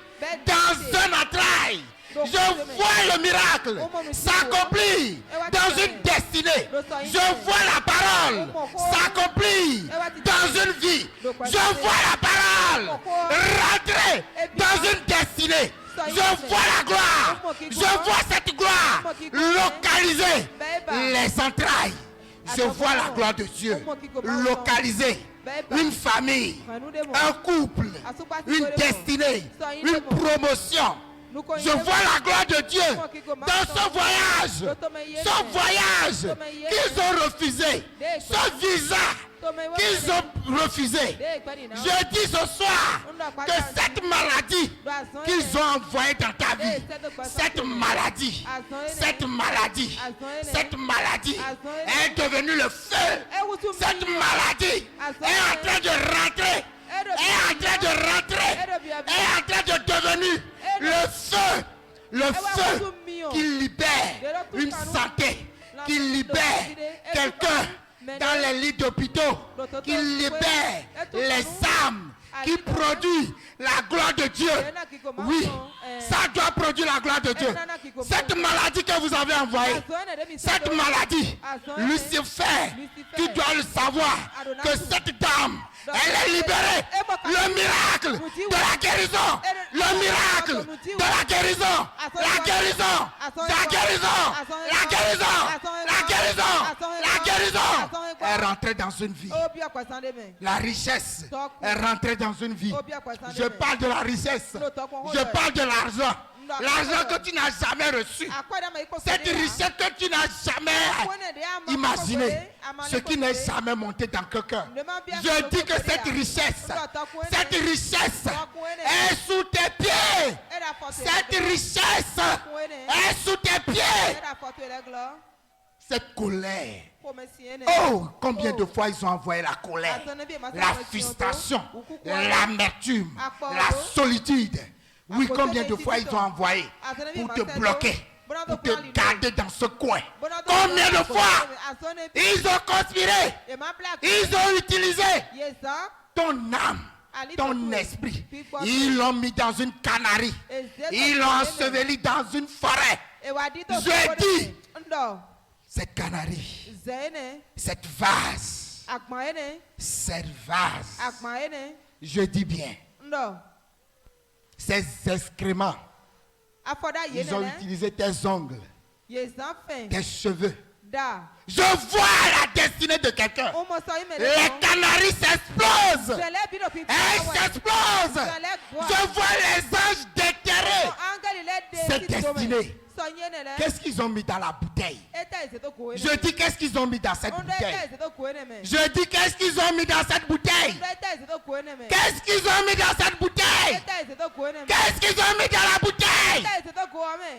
dans un attrait. Je vois le miracle s'accomplir dans une destinée. Je vois la parole s'accomplir dans une vie. Je vois la parole rentrer dans une destinée. Je vois la gloire. Je vois cette gloire localiser les entrailles. Je vois la gloire de Dieu localiser une famille, un couple, une destinée, une promotion. Je vois la gloire de Dieu dans ce voyage qu'ils ont refusé, ce visa qu'ils ont refusé. Je dis ce soir que cette maladie qu'ils ont envoyée dans ta vie, cette maladie est devenue le feu. Cette maladie est en train de rentrer, est en train de devenir le feu qui libère une santé, qui libère quelqu'un dans les lits d'hôpitaux, qui libère les âmes qui produit la gloire de Dieu. Oui, ça doit produire la gloire de Dieu. Cette maladie que vous avez envoyée, cette maladie, Lucifer, tu dois le savoir, que cette dame, elle est libérée. Le miracle de la guérison, le miracle de la guérison, la guérison, la guérison, la guérison, la guérison, la guérison est rentrée dans une vie. La richesse est rentrée dans une vie. Je parle de la richesse. Je parle de l'argent. L'argent que tu n'as jamais reçu. Cette richesse que tu n'as jamais imaginée. Ce qui n'est jamais monté dans quelqu'un. Je dis que cette richesse est sous tes pieds. Cette richesse est sous tes pieds. Cette colère. Oh, combien de fois ils ont envoyé la colère, la frustration, l'amertume, la solitude. Oui, combien de fois ils ont envoyé pour te bloquer, pour te garder dans ce coin. Combien de fois ils ont conspiré, ils ont utilisé ton âme, ton esprit. Ils l'ont mis dans une cannerie, ils l'ont enseveli dans une forêt. Je dis, cette cannerie, cette vase, je dis bien, ces excréments, ils ont utilisé tes ongles, tes cheveux. Je vois la destinée de quelqu'un. Les canaries s'explosent. Elles s'explosent. Je vois les anges déterrer cette destinée. Qu'est-ce qu'ils ont mis dans la bouteille? Je dis qu'est-ce qu'ils ont mis dans cette bouteille? Je dis qu'est-ce qu'ils ont mis dans cette bouteille? Qu'est-ce qu'ils ont mis dans cette bouteille? Qu'est-ce qu'ils ont mis dans la bouteille?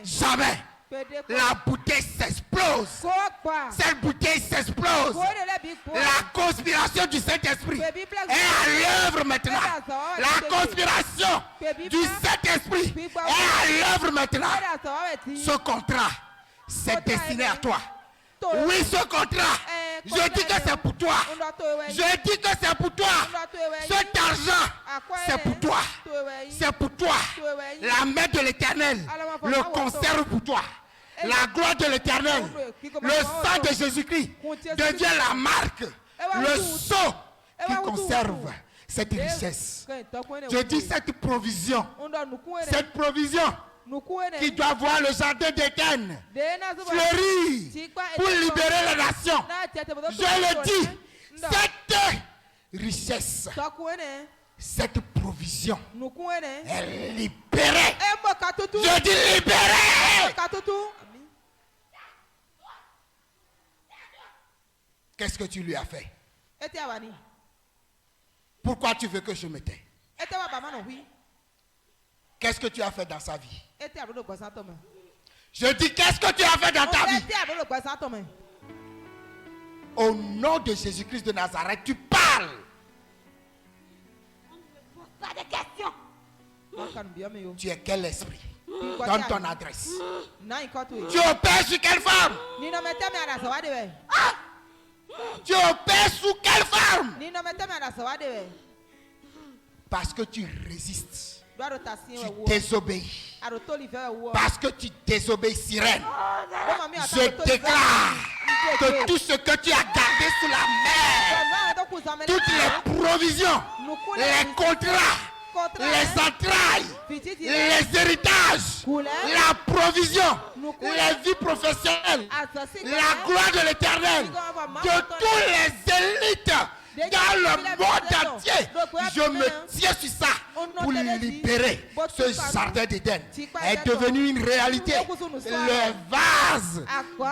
Jamais. La bouteille s'explose. Cette bouteille s'explose. La conspiration du Saint-Esprit est à l'œuvre maintenant. La conspiration du Saint-Esprit est à l'œuvre maintenant. Ce contrat, c'est destiné à toi. Oui, ce contrat, je dis que c'est pour toi. Je dis que c'est pour toi. Cet argent, c'est pour toi. C'est pour toi. La main de l'Éternel le conserve pour toi. La gloire de l'Éternel, le sang de Jésus-Christ devient la marque, le sceau qui conserve cette richesse. Je dis cette provision qui doit voir le jardin d'Éden fleurir pour libérer les nations. Je le dis, cette richesse, cette provision est libérée. Je dis libérée. Qu'est-ce que tu lui as fait? Pourquoi tu veux que je me taie? Qu'est-ce que tu as fait dans sa vie? Je dis qu'est-ce que tu as fait dans ta vie? Au nom de Jésus-Christ de Nazareth, tu parles. On ne me pose pas de questions. Tu es quel esprit? Donne ton adresse. Tu opères sur quelle femme? Tu opères sous quelle forme? Parce que tu résistes. Tu désobéis. Parce que tu désobéis, sirène. Je déclare que tout ce que tu as gardé sous la mer, toutes les provisions, les contrats, les entrailles, les héritages, la provision, les vies professionnelles, la gloire de l'Éternel, de tous les élites dans le monde entier. Je me tiens sur ça pour libérer ce jardin d'Éden. Est devenu une réalité. Les vases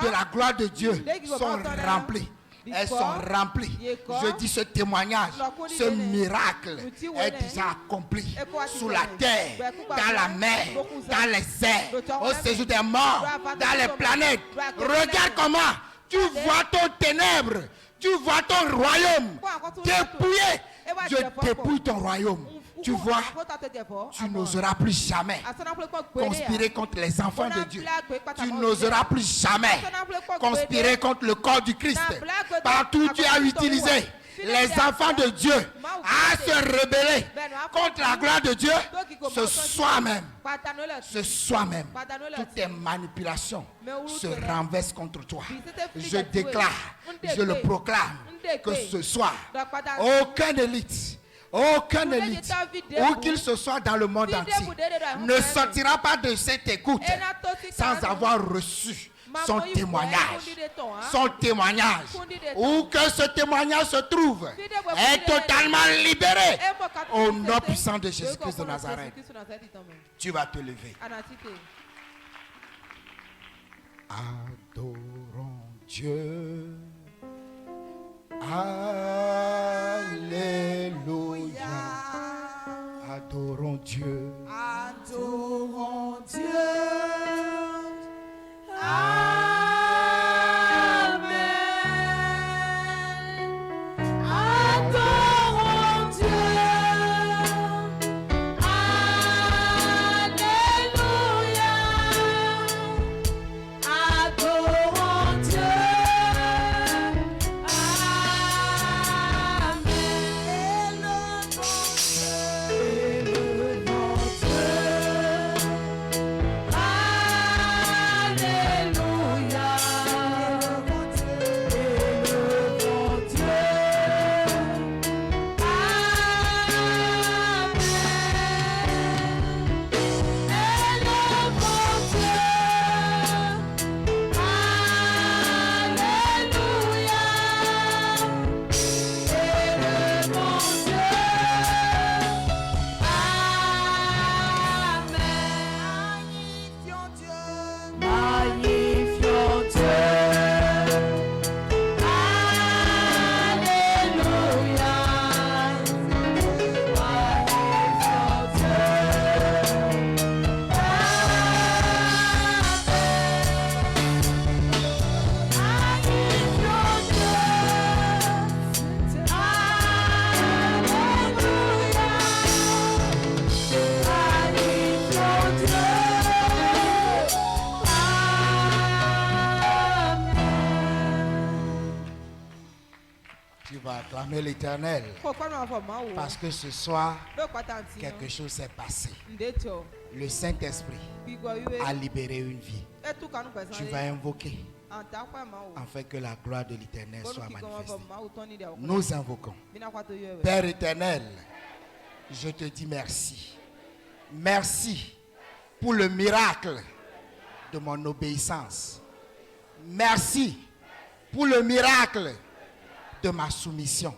de la gloire de Dieu sont remplis. Elles sont remplies. Je dis ce témoignage, ce miracle est déjà accompli sous la terre, dans la mer, dans les airs, au séjour des morts, dans les planètes. Regarde comment tu vois ton ténèbre, tu vois ton royaume dépouillé. Je dépouille ton royaume. Tu vois, tu n'oseras plus jamais conspirer contre les enfants de Dieu. Tu n'oseras plus jamais conspirer contre le corps du Christ. Partout où tu as utilisé les enfants de Dieu à se rebeller contre la gloire de Dieu, c'est soi-même. C'est soi-même. Toutes tes manipulations se renversent contre toi. Je déclare, je le proclame, que ce soir, aucun élite, où qu'il se soit dans le monde entier, ne sortira pas de cette écoute sans avoir reçu son témoignage. Son témoignage, où que ce témoignage se trouve, est totalement libéré au nom puissant de Jésus-Christ de Nazareth. Tu vas te lever. Adorons Dieu. Alléluia. Adorons Dieu. Adorons Dieu. L'Éternel, parce que ce soir quelque chose s'est passé. Le Saint-Esprit a libéré une vie. Tu vas invoquer afin que la gloire de l'Éternel soit manifestée. Nous invoquons. Père éternel, je te dis merci. Merci pour le miracle de mon obéissance. Merci pour le miracle de ma soumission.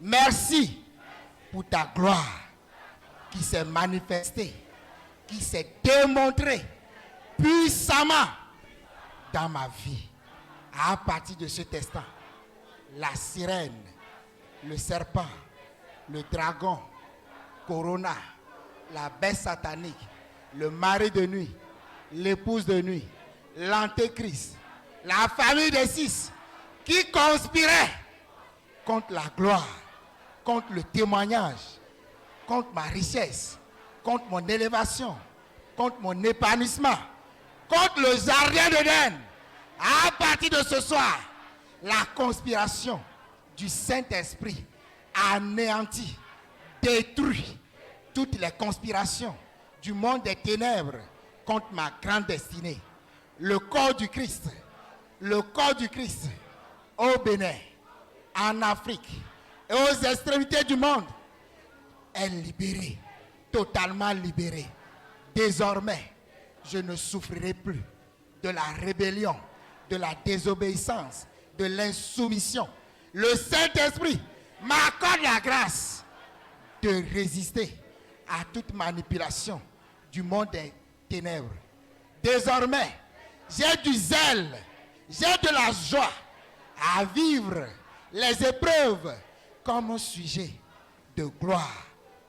Merci pour ta gloire qui s'est manifestée, qui s'est démontrée puissamment dans ma vie. À partir de cet instant, la sirène, le serpent, le dragon, Corona, la bête satanique, le mari de nuit, l'épouse de nuit, l'antéchrist, la famille des 6 qui conspiraient contre la gloire, contre le témoignage, contre ma richesse, contre mon élévation, contre mon épanouissement, contre le jardin d'Éden. À partir de ce soir, la conspiration du Saint-Esprit anéantit, détruit toutes les conspirations du monde des ténèbres contre ma grande destinée. Le corps du Christ au Bénin, en Afrique et aux extrémités du monde est libéré, totalement libéré. Désormais, je ne souffrirai plus de la rébellion, de la désobéissance, de l'insoumission. Le Saint-Esprit m'accorde la grâce de résister à toute manipulation du monde des ténèbres. Désormais, j'ai du zèle, j'ai de la joie à vivre les épreuves comme un sujet de gloire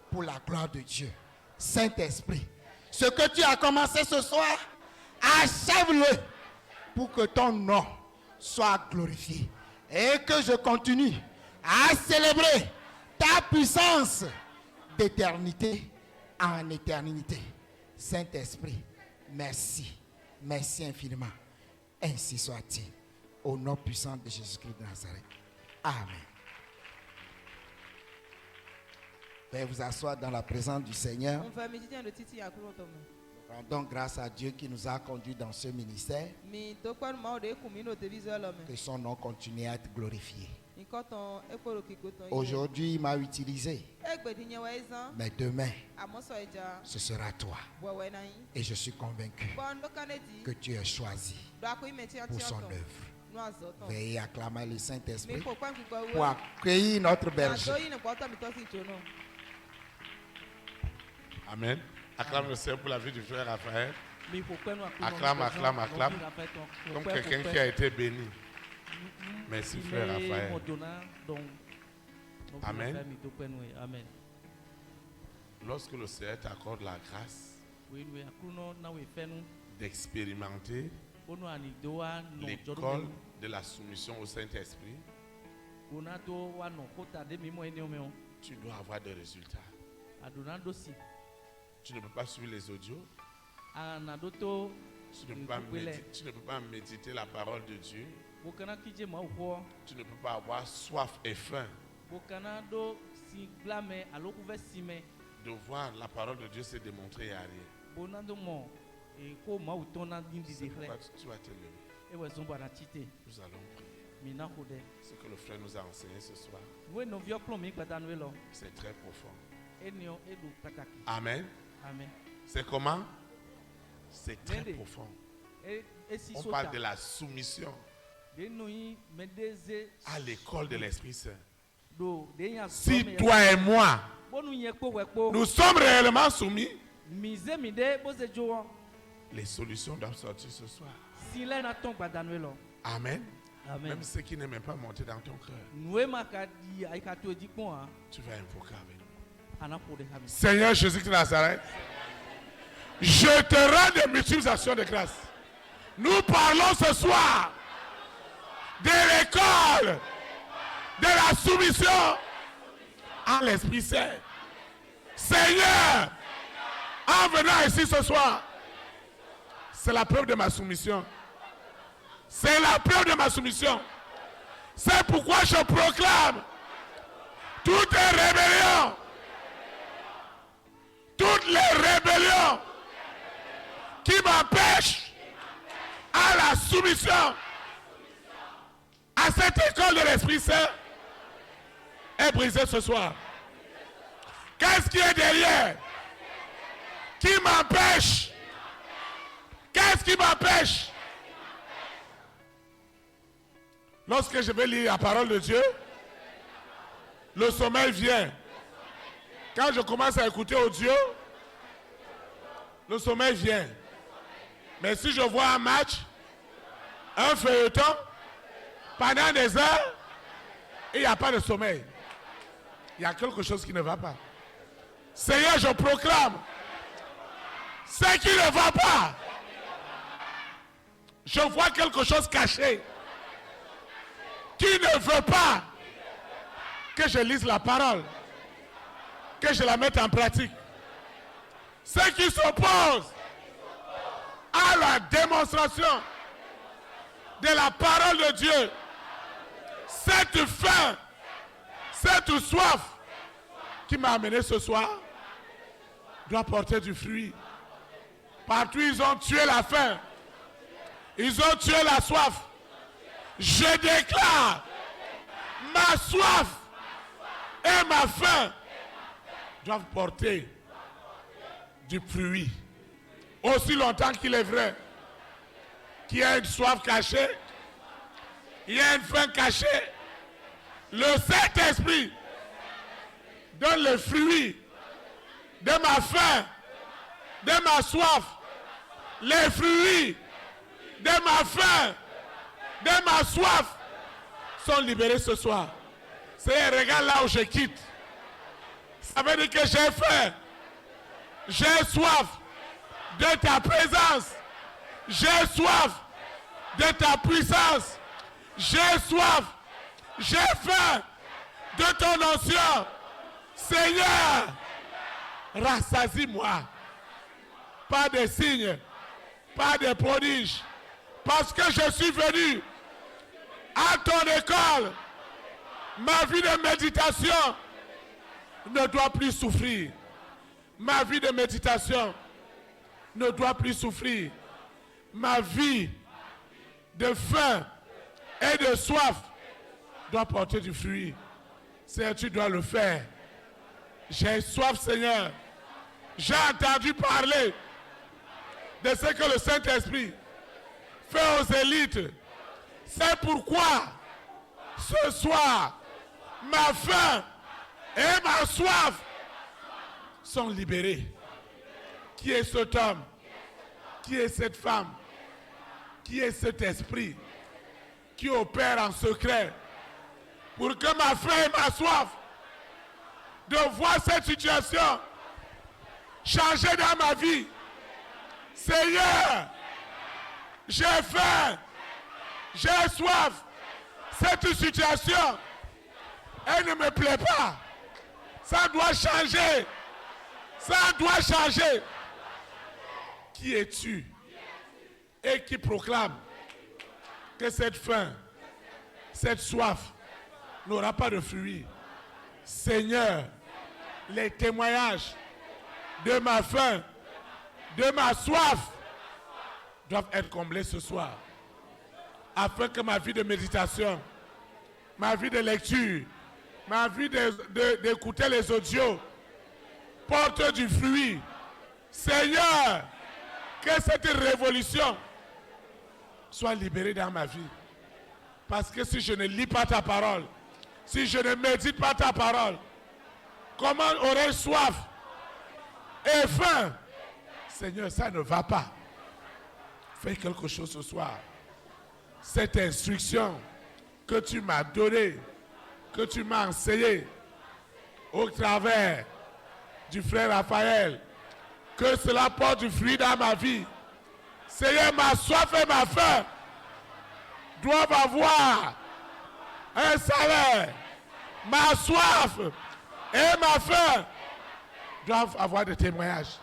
pour la gloire de Dieu. Saint-Esprit, ce que tu as commencé ce soir, achève-le pour que ton nom soit glorifié et que je continue à célébrer ta puissance d'éternité en éternité. Saint-Esprit, merci. Merci infiniment. Ainsi soit-il. Au nom puissant de Jésus-Christ de Nazareth. Amen. Veuillez vous asseoir dans la présence du Seigneur. On va méditer le titi à couleur tombe. Rendons grâce à Dieu qui nous a conduits dans ce ministère. Que son nom continue à être glorifié. Aujourd'hui, il m'a utilisé. Mais demain, ce sera toi. Et je suis convaincu que tu es choisi pour son œuvre. Veuillez acclamer le Saint-Esprit pour accueillir notre berger. Amen. Acclame le Seigneur pour la vie du frère Raphaël. Acclame, acclame, acclame. Comme quelqu'un qui a été béni. Merci frère Raphaël. Amen. Lorsque le Seigneur t'accorde la grâce d'expérimenter l'école de la soumission au Saint-Esprit, tu dois avoir des résultats. Tu ne peux pas suivre les audios. Tu ne peux pas méditer la parole de Dieu. Tu ne peux pas avoir soif et faim de voir la parole de Dieu se démontrer à rien. Tu vas te lever. Nous allons prier. Ce que le frère nous a enseigné ce soir, c'est très profond. Amen. C'est comment? C'est très profond. On parle de la soumission à l'école de l'Esprit Saint. Si toi et moi, nous sommes réellement soumis, les solutions doivent sortir ce soir. Amen. Même ceux qui n'aiment pas monter dans ton cœur, tu vas invoquer avec nous. Seigneur Jésus de Nazareth, je te rends des multiples actions de grâce. Nous parlons ce soir de l'école de la soumission à l'Esprit Saint. Seigneur, en venant ici ce soir, c'est la preuve de ma soumission. C'est la preuve de ma soumission. C'est pourquoi je proclame toutes les rébellions, toutes les rébellions qui m'empêchent à la soumission à cette école de l'Esprit Saint est brisée ce soir. Qu'est-ce qui est derrière? Qui m'empêche? Qu'est-ce qui m'empêche? Lorsque je vais lire la parole de Dieu, le sommeil vient. Quand je commence à écouter audio, le sommeil vient. Mais si je vois un match, un feuilleton, pendant des heures, il n'y a pas de sommeil. Il y a quelque chose qui ne va pas. Seigneur, je proclame ce qui ne va pas. Je vois quelque chose caché qui ne veut pas que je lise la parole, que je la mette en pratique. Ce qui s'oppose à la démonstration de la parole de Dieu, cette faim, cette soif qui m'a amené ce soir doit porter du fruit. Partout ils ont tué la faim, ils ont tué la soif. Je déclare ma soif et ma faim doivent porter du fruit. Aussi longtemps qu'il est vrai qu'il y a une soif cachée, il y a une faim cachée, le Saint-Esprit donne le fruit de ma faim, de ma soif, les fruits de ma faim, de ma soif sont libérés ce soir. C'est regarde là où je quitte. Ça veut dire que j'ai faim, j'ai soif de ta présence, j'ai soif de ta puissance, j'ai soif, j'ai faim de ton onction. Seigneur, rassasie-moi. Pas de signes, pas de prodiges, parce que je suis venu à ton école. Ma vie de méditation ne doit plus souffrir. Ma vie de méditation ne doit plus souffrir. Ma vie de faim et de soif doit porter du fruit. Seigneur, tu dois le faire. J'ai soif, Seigneur. J'ai entendu parler de ce que le Saint-Esprit fait aux élites. C'est pourquoi ce soir, ma faim et ma soif sont libérés. Qui est cet homme? Qui est cette femme? Qui est cet esprit qui opère en secret pour que ma faim et ma soif de voir cette situation changer dans ma vie? Seigneur, j'ai faim, j'ai soif. Cette situation, elle ne me plaît pas. Ça doit changer. Ça doit changer. Qui es-tu? Et qui proclame que cette faim, cette soif n'aura pas de fruit. Seigneur, les témoignages de ma faim, de ma soif doivent être comblés ce soir, afin que ma vie de méditation, ma vie de lecture, ma vie d'écouter les audios porte du fruit. Seigneur, que cette révolution soit libérée dans ma vie. Parce que si je ne lis pas ta parole, si je ne médite pas ta parole, comment aurais-je soif et faim? Seigneur, ça ne va pas. Fais quelque chose ce soir. Cette instruction que tu m'as donnée, que tu m'as enseignée au travers du frère Raphaël, que cela porte du fruit dans ma vie. Seigneur, ma soif et ma faim doivent avoir un salaire. Ma soif et ma faim doivent avoir des témoignages.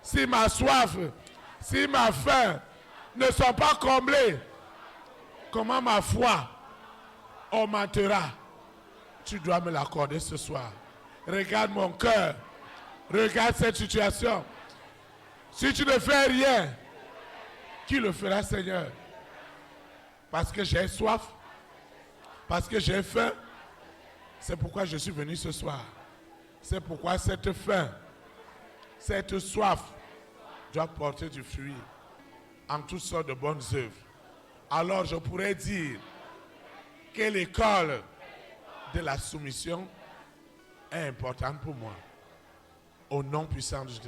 Si ma soif, si ma faim ne sont pas comblées, comment ma foi augmentera? Tu dois me l'accorder ce soir. Regarde mon cœur. Regarde cette situation. Si tu ne fais rien, qui le fera, Seigneur? Parce que j'ai soif, parce que j'ai faim. C'est pourquoi je suis venu ce soir. C'est pourquoi cette faim, cette soif doit porter du fruit en toutes sortes de bonnes œuvres. Alors je pourrais dire que l'école de la soumission est importante pour moi. Au nom puissant de Jésus.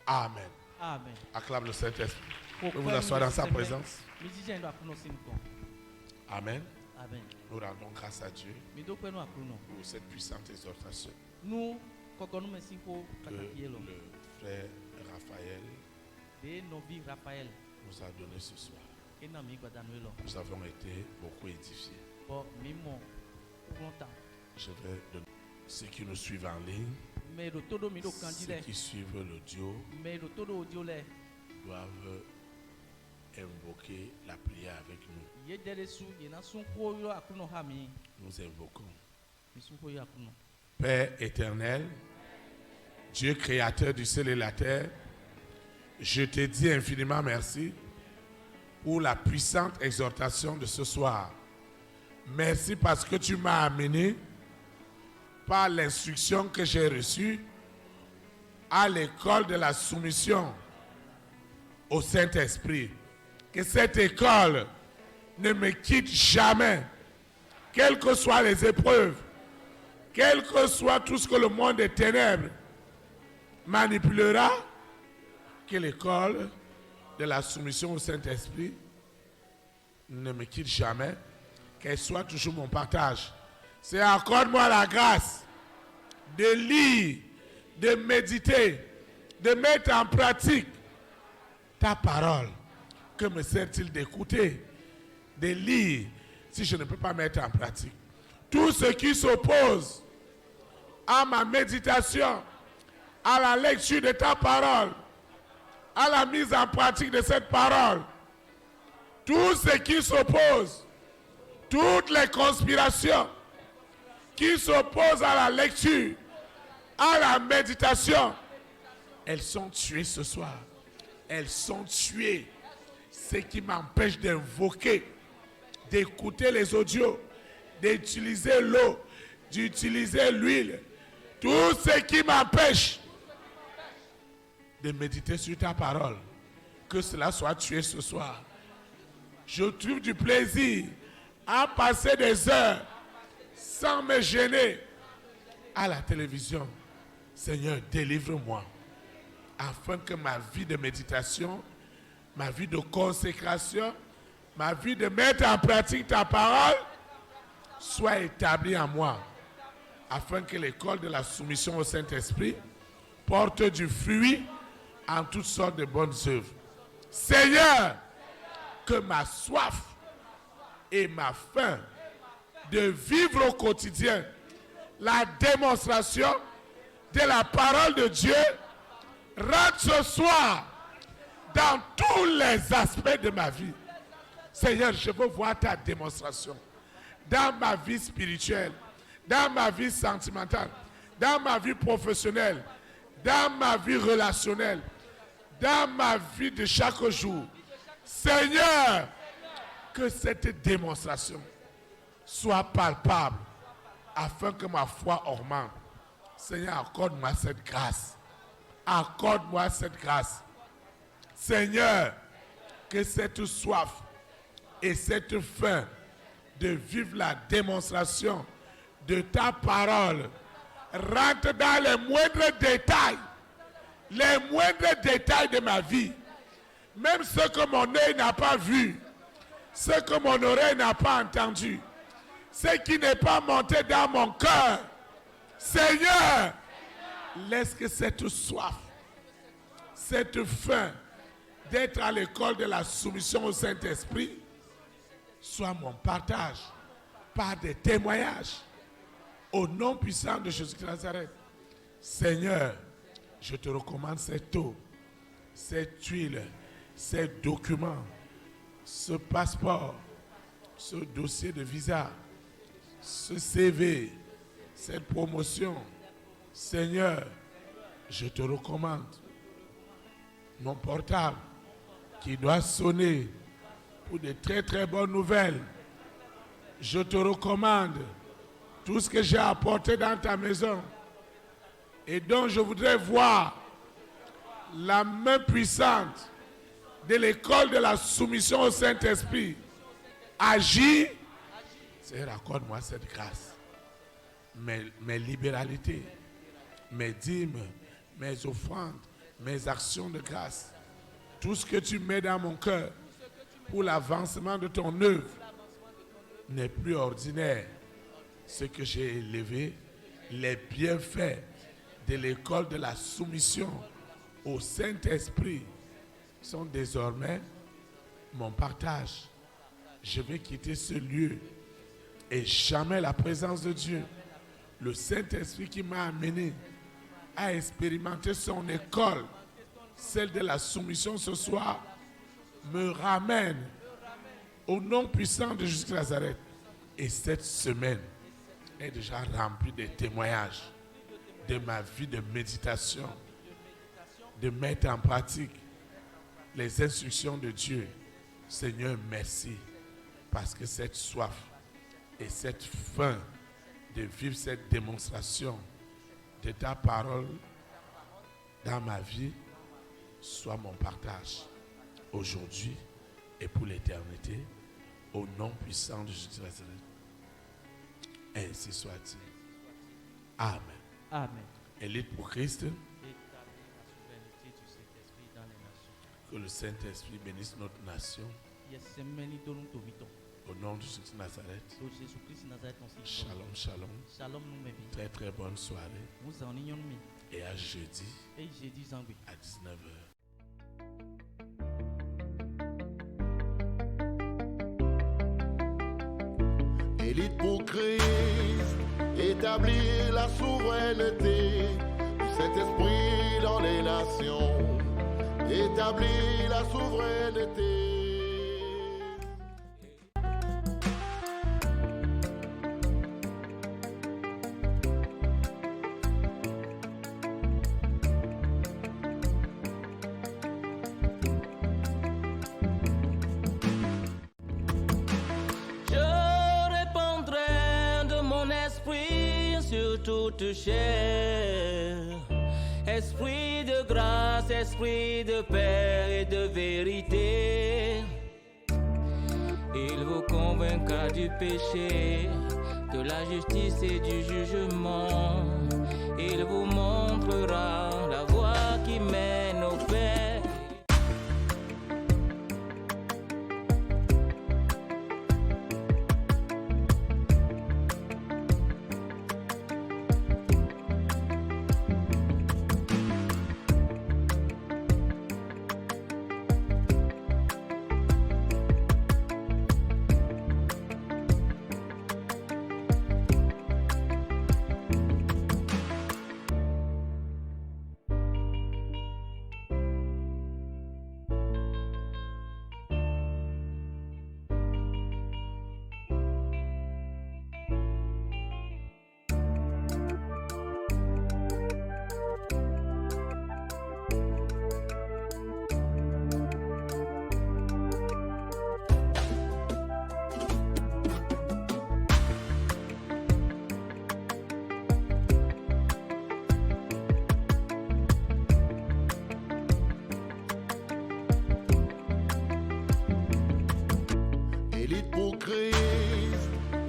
Amen. Amen. Acclame le Saint-Esprit. Vous vous asseoir dans sa présence. Amen. Amen. Nous rendons grâce à Dieu pour cette puissante exhortation que le frère Raphaël nous a donné ce soir. Nous avons été beaucoup édifiés. Je vais donner ceux qui nous suivent en ligne, ceux qui suivent l'audio doivent invoquer la prière avec nous. Nous invoquons. Père éternel, Dieu créateur du ciel et la terre, je te dis infiniment merci pour la puissante exhortation de ce soir. Merci parce que tu m'as amené par l'instruction que j'ai reçue à l'école de la soumission au Saint-Esprit. Que cette école ne me quitte jamais, quelles que soient les épreuves, quel que soit tout ce que le monde des ténèbres manipulera, que l'école de la soumission au Saint-Esprit ne me quitte jamais, qu'elle soit toujours mon partage. C'est accorde-moi la grâce de lire, de méditer, de mettre en pratique ta parole. Que me sert-il d'écouter, de lire, si je ne peux pas mettre en pratique? Tout ce qui s'oppose à ma méditation, à la lecture de ta parole, à la mise en pratique de cette parole, tout ce qui s'oppose, toutes les conspirations, qui s'opposent à la lecture, à la méditation, elles sont tuées ce soir. Elles sont tuées. Ce qui m'empêche d'invoquer, d'écouter les audios, d'utiliser l'eau, d'utiliser l'huile. Tout ce qui m'empêche de méditer sur ta parole, que cela soit tué ce soir. Je trouve du plaisir à passer des heures sans me gêner à la télévision. Seigneur, délivre-moi afin que ma vie de méditation, ma vie de consécration, ma vie de mettre en pratique ta parole soit établie en moi, afin que l'école de la soumission au Saint-Esprit porte du fruit en toutes sortes de bonnes œuvres. Seigneur, que ma soif et ma faim de vivre au quotidien la démonstration de la parole de Dieu rentre ce soir dans tous les aspects de ma vie. Seigneur, je veux voir ta démonstration dans ma vie spirituelle, dans ma vie sentimentale, dans ma vie professionnelle, dans ma vie relationnelle, dans ma vie de chaque jour. Seigneur, que cette démonstration soit palpable afin que ma foi augmente. Seigneur, accorde-moi cette grâce. Accorde-moi cette grâce. Seigneur, que cette soif et cette faim de vivre la démonstration de ta parole rentre dans les moindres détails de ma vie. Même ce que mon œil n'a pas vu, ce que mon oreille n'a pas entendu, ce qui n'est pas monté dans mon cœur. Seigneur, laisse que cette soif, cette faim d'être à l'école de la soumission au Saint-Esprit soit mon partage par des témoignages au nom puissant de Jésus-Christ de Nazareth. Seigneur, je te recommande cette eau, cette huile, ces documents, ce passeport, ce dossier de visa, ce CV, cette promotion. Seigneur, je te recommande mon portable qui doit sonner pour de très très bonnes nouvelles. Je te recommande tout ce que j'ai apporté dans ta maison et dont je voudrais voir la main puissante de l'école de la soumission au Saint-Esprit agir. Seigneur, accorde-moi cette grâce. Mes libéralités, mes dîmes, mes offrandes, mes actions de grâce, tout ce que tu mets dans mon cœur pour l'avancement de ton œuvre n'est plus ordinaire. Ce que j'ai élevé, les bienfaits de l'école de la soumission au Saint-Esprit sont désormais mon partage. Je vais quitter ce lieu et jamais la présence de Dieu, le Saint-Esprit qui m'a amené à expérimenter son école, celle de la soumission ce soir, me ramène au nom puissant de Jésus de Nazareth. Et cette semaine est déjà remplie de témoignages de ma vie de méditation, de mettre en pratique les instructions de Dieu. Seigneur, merci, parce que cette soif et cette faim de vivre cette démonstration de ta parole dans ma vie soit mon partage aujourd'hui et pour l'éternité, au nom puissant de Jésus de Nazareth. Ainsi soit-il. Amen. Amen. Élite pour Christ. Que le Saint-Esprit bénisse notre nation. Au nom de Jésus de Nazareth. Shalom, shalom. Très très bonne soirée. Et à jeudi à 19h. Élite pour Christ, établir la souveraineté du Saint-Esprit dans les nations, établir la souveraineté. sur toute chair. Esprit de grâce, esprit de paix et de vérité, il vous convaincra du péché, de la justice et du jugement. Il vous montrera la voie qui mène au Père.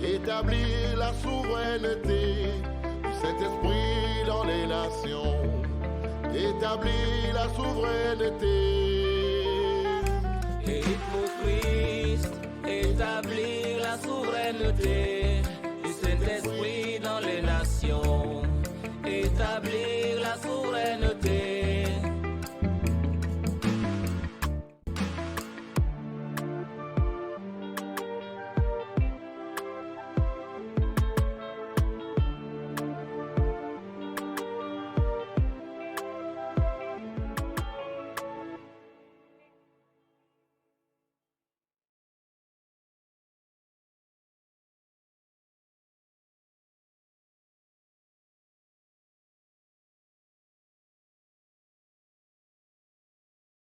Établir la souveraineté du Saint-Esprit dans les nations. Établir la souveraineté. Élite pour Christ, établir la souveraineté du Saint-Esprit dans les nations. Établir la souveraineté.